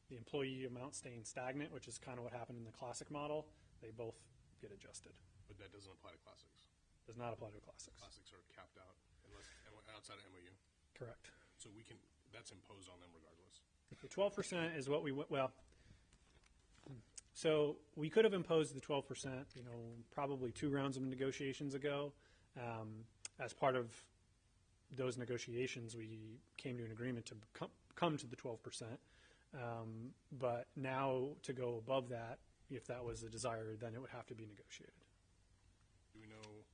the employee amount staying stagnant, which is kind of what happened in the classic model, they both get adjusted. But that doesn't apply to classics. Does not apply to classics. Classics are capped out unless outside of MOU. Correct. So that's imposed on them regardless. The 12% is what we went, so we could have imposed the 12%, probably 2 rounds of negotiations ago. As part of those negotiations, we came to an agreement to come to the 12%. But now to go above that, if that was the desire, then it would have to be negotiated. Do we know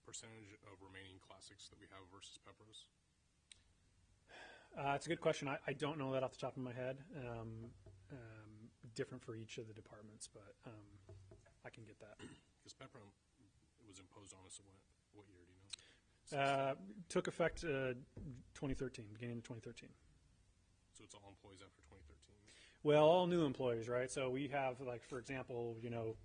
percentage of remaining classics that we have versus Peppers? It's a good question. I don't know that off the top of my head. Different for each of the departments, but I can get that. Because Pepper was imposed on us at what year, do you know? Took effect 2013, beginning of 2013. So it's all employees after 2013? Well, all new employees, right? So we have, like, for example, you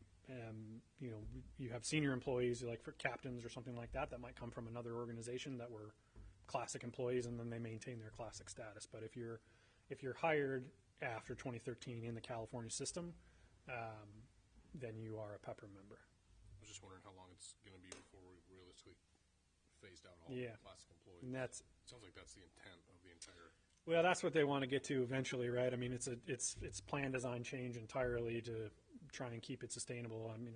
have senior employees, like for captains or something like that might come from another organization that were classic employees, and then they maintain their classic status. But if you're hired after 2013 in the California system, then you are a Pepper member. I was just wondering how long it's going to be before we realistically phased out all classic employees. And it sounds like that's the intent of the entire. Well, that's what they want to get to eventually, right? I mean, it's plan design change entirely to try and keep it sustainable. I mean,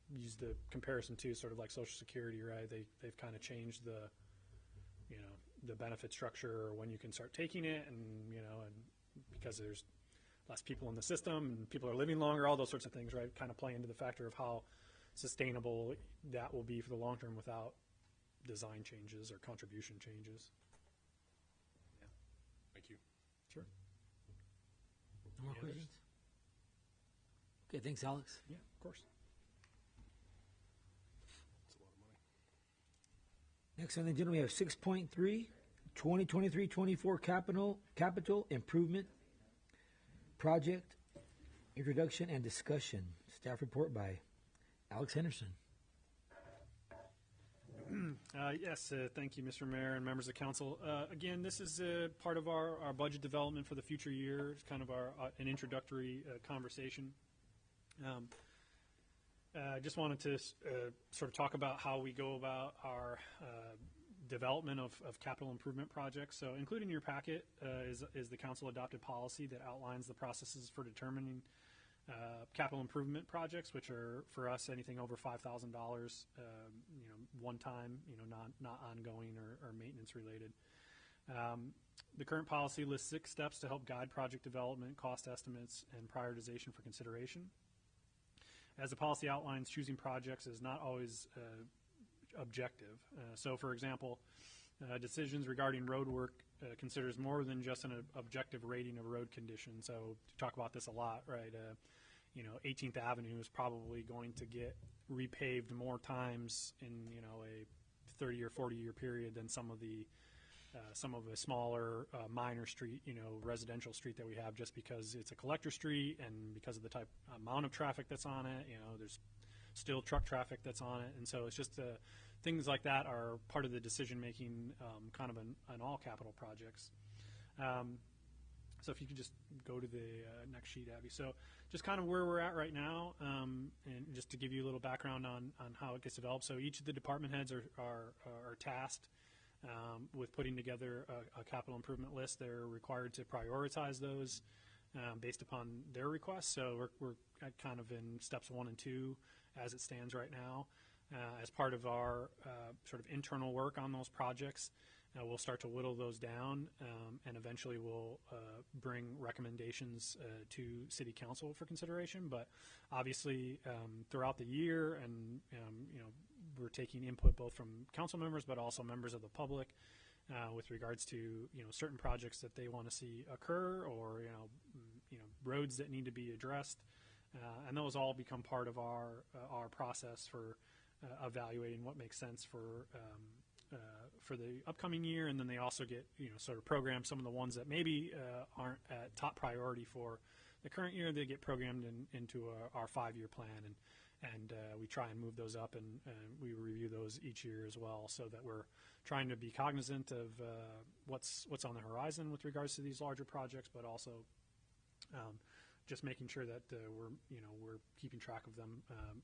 use the comparison to sort of like Social Security, right? They've kind of changed the benefit structure, or when you can start taking it, and because there's less people in the system and people are living longer, all those sorts of things, right? Kind of play into the factor of how sustainable that will be for the long term without design changes or contribution changes. Yeah. Thank you. Sure. No more questions? Okay, thanks, Alex. Yeah, of course. That's a lot of money. Next on the agenda, we have 6.3, 2023-24 capital improvement project introduction and discussion. Staff report by Alex Henderson. Yes, thank you, Mr. Mayor and members of council. Again, this is part of our budget development for the future year. It's kind of an introductory conversation. Just wanted to sort of talk about how we go about our development of capital improvement projects. So included in your packet is the council adopted policy that outlines the processes for determining capital improvement projects, which are for us anything over $5,000, one time, not ongoing or maintenance related. The current policy lists 6 steps to help guide project development, cost estimates, and prioritization for consideration. As the policy outlines, choosing projects is not always objective. So, for example, decisions regarding road work considers more than just an objective rating of road condition. So, to talk about this a lot, right? 18th Avenue is probably going to get repaved more times in a 30 or 40 year period than some of a smaller minor street, residential street that we have, just because it's a collector street and because of the amount of traffic that's on it. There's still truck traffic that's on it, and so it's just things like that are part of the decision making, kind of on all capital projects. So if you could just go to the next sheet, Abby. So just kind of where we're at right now, and just to give you a little background on how it gets developed. So each of the department heads are tasked with putting together a capital improvement list. They're required to prioritize those based upon their requests. So we're kind of in steps 1 and 2 as it stands right now. As part of our sort of internal work on those projects, we'll start to whittle those down, and eventually we'll bring recommendations to City Council for consideration. But obviously, throughout the year, and we're taking input both from council members, but also members of the public, with regards to certain projects that they want to see occur, or roads that need to be addressed, and those all become part of our process for evaluating what makes sense for the upcoming year. And then they also get sort of programmed. Some of the ones that maybe aren't at top priority for the current year, they get programmed into our 5-year plan, and we try and move those up, and we review those each year as well, so that we're trying to be cognizant of what's on the horizon with regards to these larger projects, but also just making sure that we're keeping track of them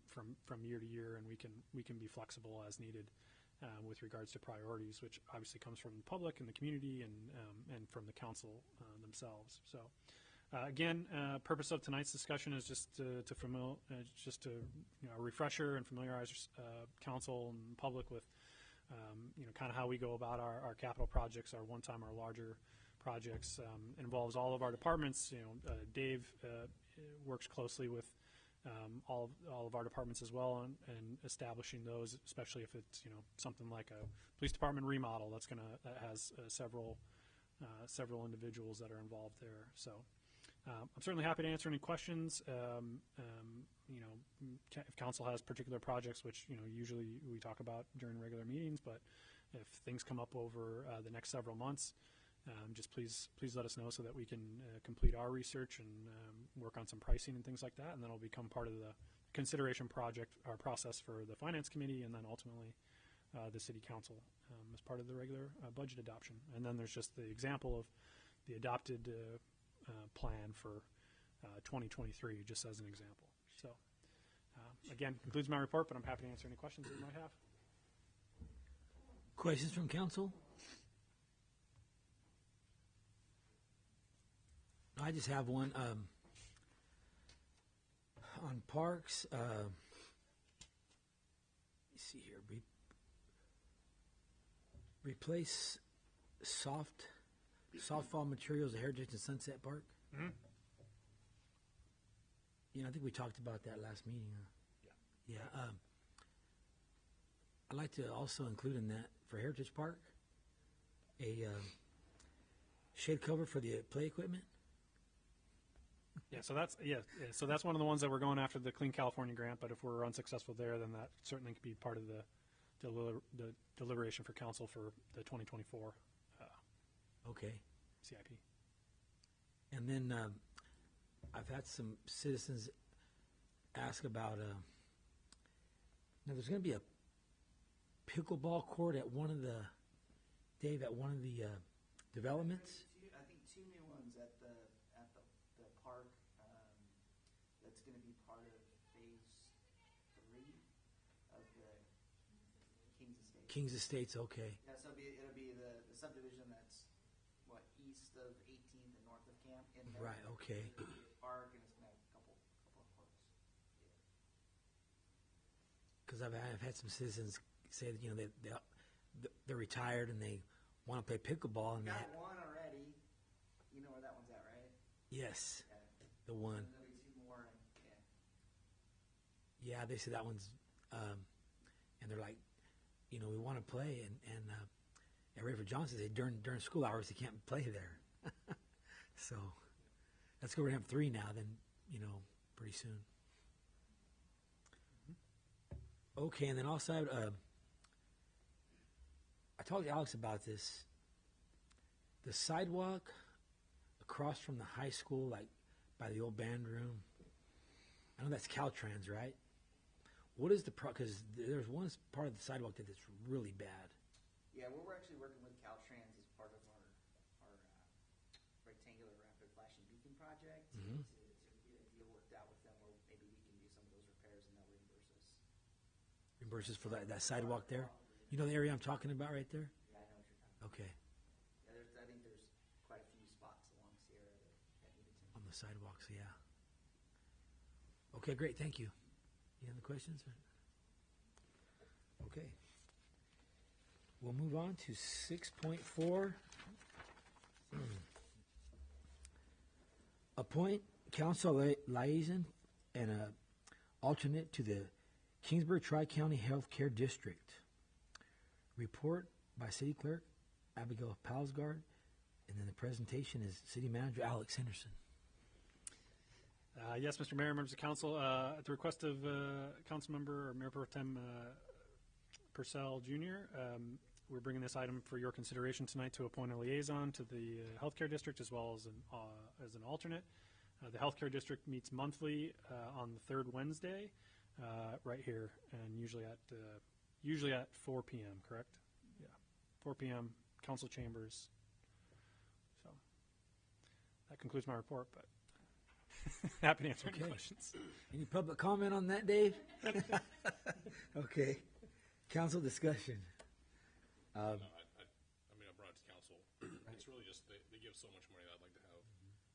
from year to year, and we can be flexible as needed with regards to priorities, which obviously comes from the public and the community, and from the council themselves. So again, purpose of tonight's discussion is just to a refresher and familiarize council and public with kind of how we go about our capital projects, our one-time, our larger projects. Involves all of our departments. Dave works closely with all of our departments as well, and establishing those, especially if it's something like a police department remodel that has several individuals that are involved there. So I'm certainly happy to answer any questions. If council has particular projects, which usually we talk about during regular meetings, but if things come up over the next several months, just please let us know, so that we can complete our research and work on some pricing and things like that, and then it'll become part of the consideration project or process for the finance committee, and then ultimately the city council as part of the regular budget adoption. And then there's just the example of the adopted plan for 2023, just as an example. So again, concludes my report, but I'm happy to answer any questions that you might have. Questions from council? I just have one on parks. Let me see here. Replace softball materials at Heritage and Sunset Park. Mm-hmm. I think we talked about that last meeting. Huh? Yeah. I'd like to also include in that, for Heritage Park, a shade cover for the play equipment. Yeah, so that's one of the ones that we're going after, the Clean California grant. But if we're unsuccessful there, then that certainly could be part of the deliberation for council for the 2024 Okay. CIP. And then I've had some citizens ask about, now there's going to be pickleball court at one of the, Dave, at one of the developments? I think two new ones at the park, that's gonna be part of phase 3 of the Kings Estate. Kings Estates, okay. Yeah, so it'll be the subdivision that's, what, east of 18th and north of Camp in there. Right, okay. It'll be a park, and it's gonna have a couple of courts. Because I've had some citizens say that, you know, they're retired and they want to play pickleball and Got that. one already. You know where that one's at, right? Yes, Yeah. the one. There'll be 2 more, and, yeah. Yeah, they said that one's, and they're like, you know, we want to play, and Rayford Johnson said during school hours they can't play there. So let's go. We're gonna have 3 now. Then, you know, pretty soon. Okay, and then also, I talked to Alex about this. The sidewalk across from the high school, like by the old band room. I know that's Caltrans, right? What is the because there's one part of the sidewalk that is really bad. Yeah, we're actually working with Caltrans as part of our rectangular rapid flashing beacon project to get a deal worked out with them where maybe we can do some of those repairs and they'll reimburse us. Reimburses for that sidewalk there. You know the area I'm talking about right there? Yeah, I know what you're talking about. Okay, Yeah, I think there's quite a few spots along Sierra that need attention. on the sidewalks, yeah. Okay, great, thank you. Any other questions? Okay. We'll move on to 6.4. Appoint council liaison and a alternate to the Kingsburg Tri-County Healthcare District. Report by City Clerk Abigail Palsgard, and then the presentation is City Manager Alex Henderson. Yes, Mr. Mayor, members of council, at the request of Councilmember or Mayor Pro Tem Purcell Jr., we're bringing this item for your consideration tonight to appoint a liaison to the healthcare district as well as an alternate. The healthcare district meets monthly on the 3rd Wednesday, right here, and usually at 4 p.m. Correct? Yeah, 4 p.m. Council chambers. So that concludes my report, but happy to answer any Okay. questions. Any public comment on that, Dave? Okay. Council discussion. No, I mean, I brought it to council. It's really just, they give so much money that I'd like to have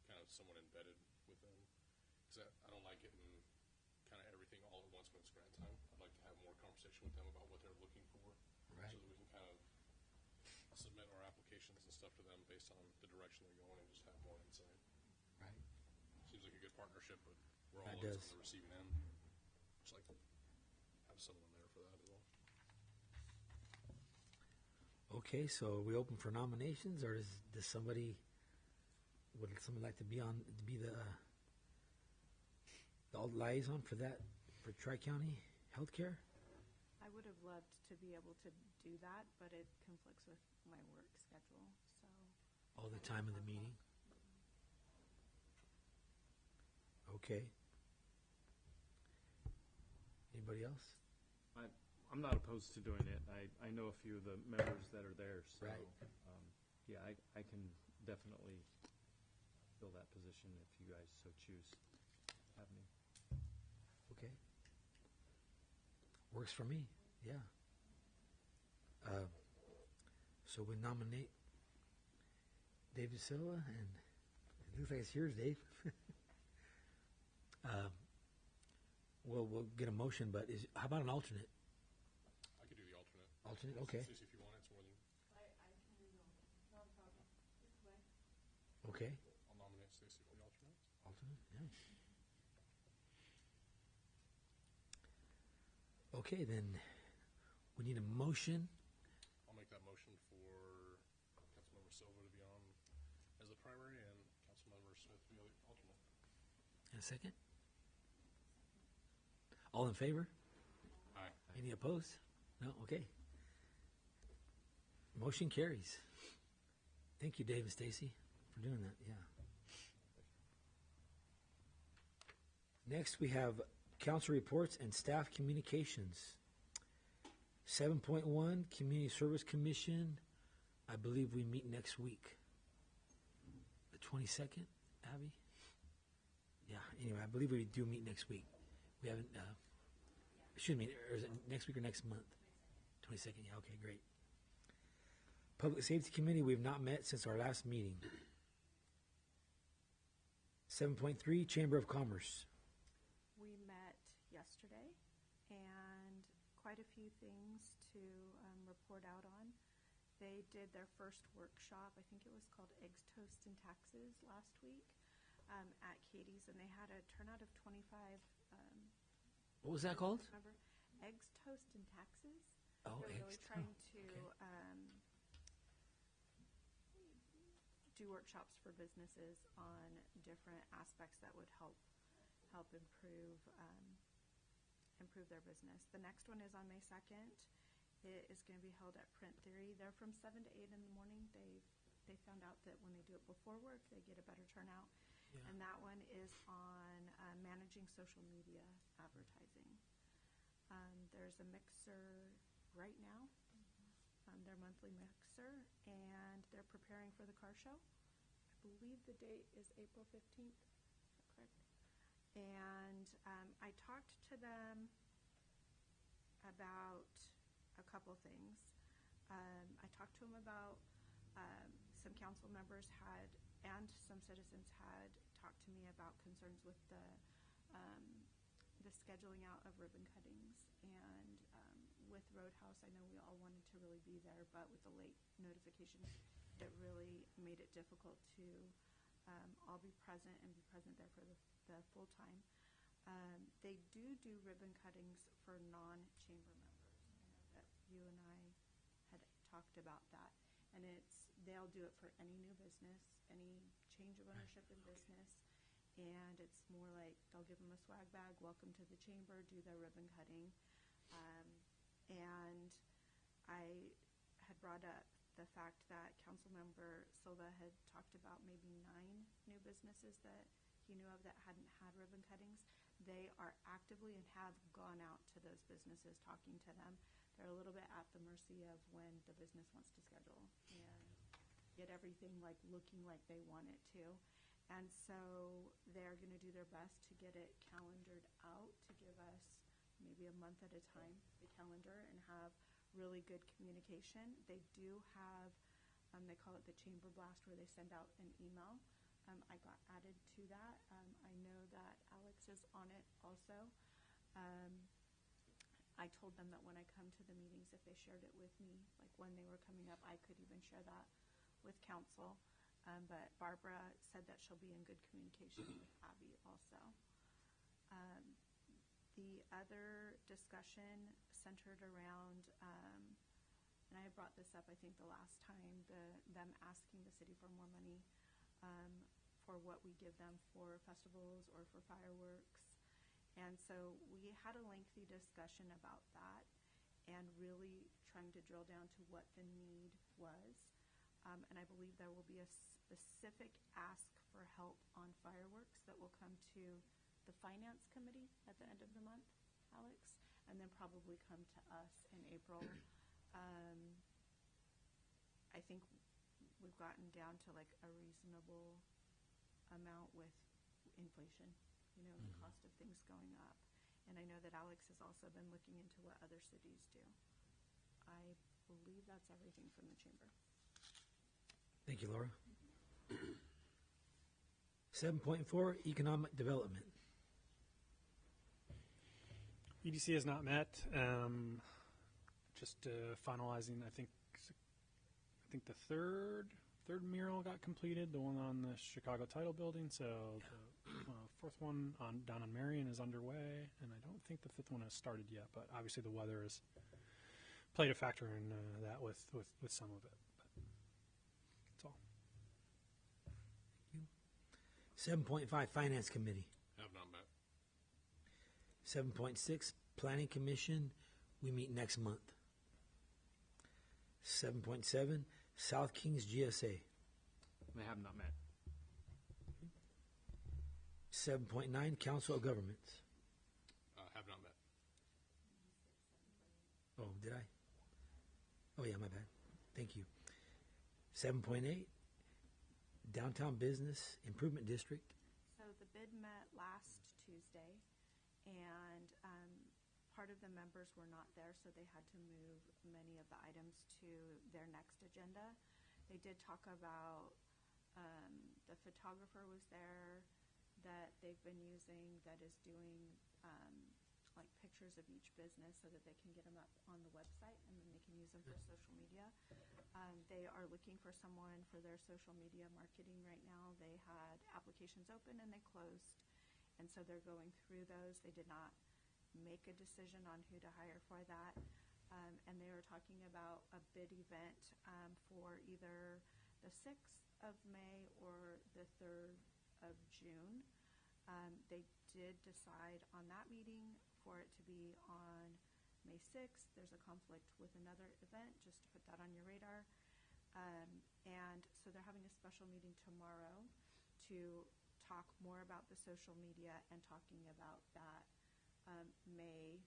kind of someone embedded with them. Because I don't like getting kind of everything all at once when it's grant time. I'd like to have more conversation with them about what they're looking for. Right. So that we can kind of submit our applications and stuff to them based on the direction they're going and just have more insight. Right. Seems like a good partnership, but we're all That on does. the receiving end. Just like to have someone there for that as well. Okay, so are we open for nominations, or does somebody, would someone like to be the liaison for that, for Tri-County Healthcare? I would have loved to be able to do that, but it conflicts with my work schedule, so. All the time of the meeting? Okay. Anybody else? I'm not opposed to doing it. I know a few of the members that are there, so. Right. Yeah, I can definitely fill that position if you guys so choose. Have me. Okay. Works for me, yeah. So we nominate David Silva, and it looks like it's yours, Dave. We'll get a motion, but how about an alternate? I could do the alternate. Alternate, okay. Stacey, if you want, it's more than, Okay, I'll nominate Stacey for the alternate. alternate, yeah. Okay, then we need a motion. I'll make that motion for Councilmember Silva to be on as the primary and Councilmember Smith to be the alternate. In a second. All in favor? Aye. Any opposed? No? Okay. Motion carries. Thank you, Dave and Stacy, for doing that, yeah. Next, we have council reports and staff communications. 7.1, Community Service Commission. I believe we meet next week. The 22nd, Abby? Yeah, anyway, I believe we do meet next week. We haven't, excuse me, or is it next week or next month? 22nd, yeah, okay, great. Public Safety Committee, we've not met since our last meeting. 7.3, Chamber of Commerce. We met yesterday, and quite a few things to report out on. They did their first workshop, I think it was called Eggs, Toast, and Taxes last week at Katie's, and they had a turnout of 25. What was that called? Remember, Eggs, Toast, and Taxes. Oh, They're really Eggs, trying oh, to do workshops for businesses on different aspects that would help improve their business. The next one is on May 2nd. It is going to be held at Print Theory. They're from 7 to 8 in the morning. They found out that when they do it before work, they get a better turnout. Yeah. And that one is on managing social media advertising. There's a mixer right now, their monthly mixer, and they're preparing for the car show. I believe the date is April 15th, is that correct? And I talked to them about a couple things. I talked to them about some council members and some citizens had talked to me about concerns with the scheduling out of ribbon cuttings, and with Roadhouse, I know we all wanted to really be there, but with the late notification, it really made it difficult to all be present and be present there for the full time. They do ribbon cuttings for non-chamber members. I know that you and I had talked about that, and they'll do it for any new business, any change of ownership in business. And it's more like they'll give them a swag bag, welcome to the chamber, do their ribbon cutting. And I had brought up the fact that Councilmember Silva had talked about maybe 9 new businesses that he knew of that hadn't had ribbon cuttings. They are actively and have gone out to those businesses talking to them. They're a little bit at the mercy of when the business wants to schedule and get everything like looking like they want it to. And so they're going to do their best to get it calendared out to give us maybe a month at a time, the calendar, and have really good communication. They do have, they call it the Chamber Blast, where they send out an email. I got added to that. I know that Alex is on it also. I told them that when I come to the meetings, if they shared it with me, like when they were coming up, I could even share that with council. But Barbara said that she'll be in good communication with Abby also. The other discussion centered around, and I brought this up I think the last time, them asking the city for more money for what we give them for festivals or for fireworks. And so we had a lengthy discussion about that and really trying to drill down to what the need was. And I believe there will be a specific ask for help on fireworks that will come to the Finance Committee at the end of the month, Alex, and then probably come to us in April. I think we've gotten down to like a reasonable amount with inflation, you know, the cost of things going up. And I know that Alex has also been looking into what other cities do. I believe that's everything from the chamber. Thank you, Laura. 7.4, Economic Development. EDC has not met. Just finalizing. I think the third mural got completed. The one on the Chicago Title Building. So the fourth one down on Marion is underway, and I don't think the fifth one has started yet. But obviously, the weather has played a factor in that with some of it. But that's all. 7.5, Finance Committee. Have not met. 7.6, Planning Commission. We meet next month. 7.7, South Kings GSA. They have not met. 7.9, Council of Governments. Have not met. Oh, did I? Oh, yeah, my bad. Thank you. 7.8, Downtown Business Improvement District. So the bid met last Tuesday, and part of the members were not there, so they had to move many of the items to their next agenda. They did talk about, the photographer was there that they've been using that is doing like pictures of each business so that they can get them up on the website and then they can use them for social media. They are looking for someone for their social media marketing right now. They had applications open and they closed, and so they're going through those. They did not make a decision on who to hire for that. And they were talking about a bid event for either the 6th of May or the 3rd of June. They did decide on that meeting for it to be on May 6th. There's a conflict with another event, just to put that on your radar. And so they're having a special meeting tomorrow to talk more about the social media and talking about that May,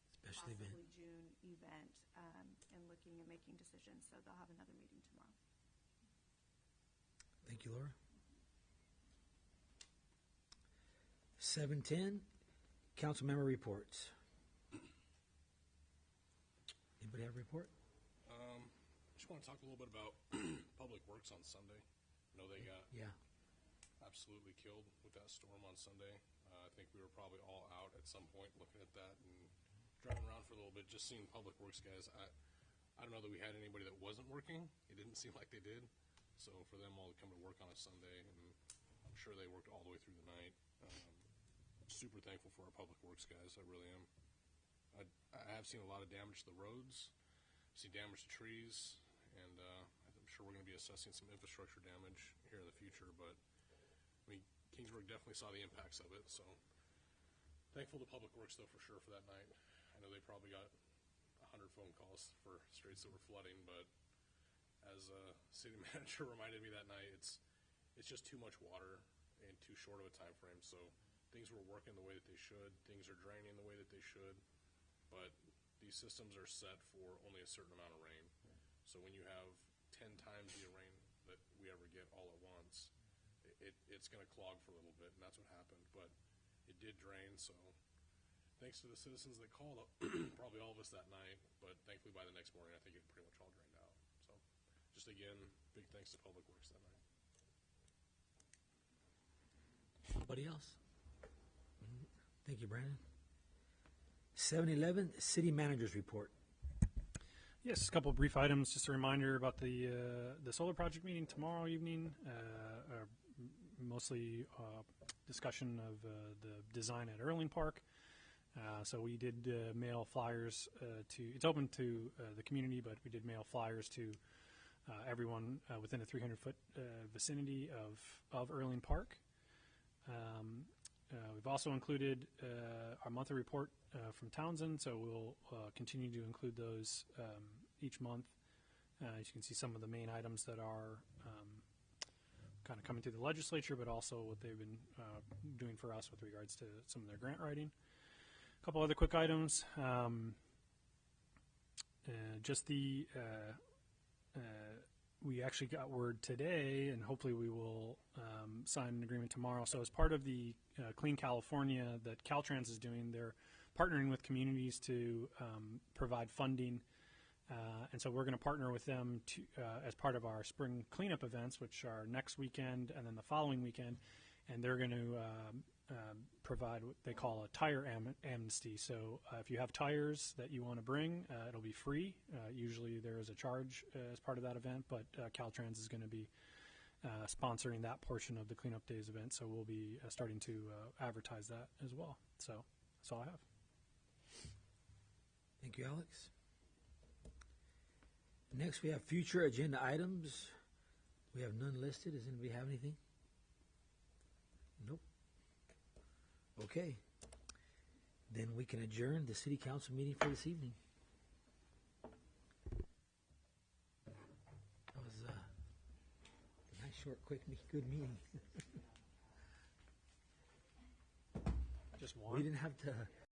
Special event. possibly June event, and looking and making decisions. So they'll have another meeting tomorrow. Thank you, Laura. 7:10, council member reports. Anybody have a report? Just want to talk a little bit about Public Works on Sunday. I know they got Yeah. absolutely killed with that storm on Sunday. I think we were probably all out at some point looking at that and driving around for a little bit, just seeing Public Works guys. I don't know that we had anybody that wasn't working. It didn't seem like they did. So for them all to come to work on a Sunday, and I'm sure they worked all the way through the night. Super thankful for our Public Works guys. I really am. I have seen a lot of damage to the roads, seen damage to trees, and I'm sure we're going to be assessing some infrastructure damage here in the future. But I mean, Kingsburg definitely saw the impacts of it. So thankful to Public Works though for sure for that night. I know they probably got 100 phone calls for streets that were flooding, but as a city manager reminded me that night, it's just too much water in too short of a time frame. So things were working the way that they should. Things are draining the way that they should. But these systems are set for only a certain amount of rain. So when you have 10 times the rain that we ever get all at once, it's going to clog for a little bit, and that's what happened. But it did drain, so thanks to the citizens that called, probably all of us that night, but thankfully by the next morning, I think it pretty much all drained out. So just again, big thanks to Public Works that night. Anybody else? Thank you, Brandon. 7:11, city manager's report. Yes, a couple of brief items. Just a reminder about the solar project meeting tomorrow evening. Mostly discussion of the design at Erling Park. So we did mail flyers to. It's open to the community, but we did mail flyers to everyone within a 300-foot vicinity of Erling Park. We've also included our monthly report from Townsend, so we'll continue to include those each month. As you can see, some of the main items that are kind of coming through the legislature, but also what they've been doing for us with regards to some of their grant writing. A couple other quick items. We actually got word today, and hopefully we will sign an agreement tomorrow. So as part of the Clean California that Caltrans is doing, they're partnering with communities to provide funding. And so we're going to partner with them to, as part of our spring cleanup events, which are next weekend and then the following weekend. And they're going to provide what they call a tire amnesty. So if you have tires that you want to bring, it'll be free. Usually there is a charge as part of that event, but Caltrans is going to be sponsoring that portion of the Cleanup Days event. So we'll be starting to advertise that as well. So that's all I have. Thank you, Alex. Next, we have future agenda items. We have none listed. Does anybody have anything? Nope. Okay. Then we can adjourn the city council meeting for this evening. That was a nice, short, quick, good meeting. Just We one. didn't have to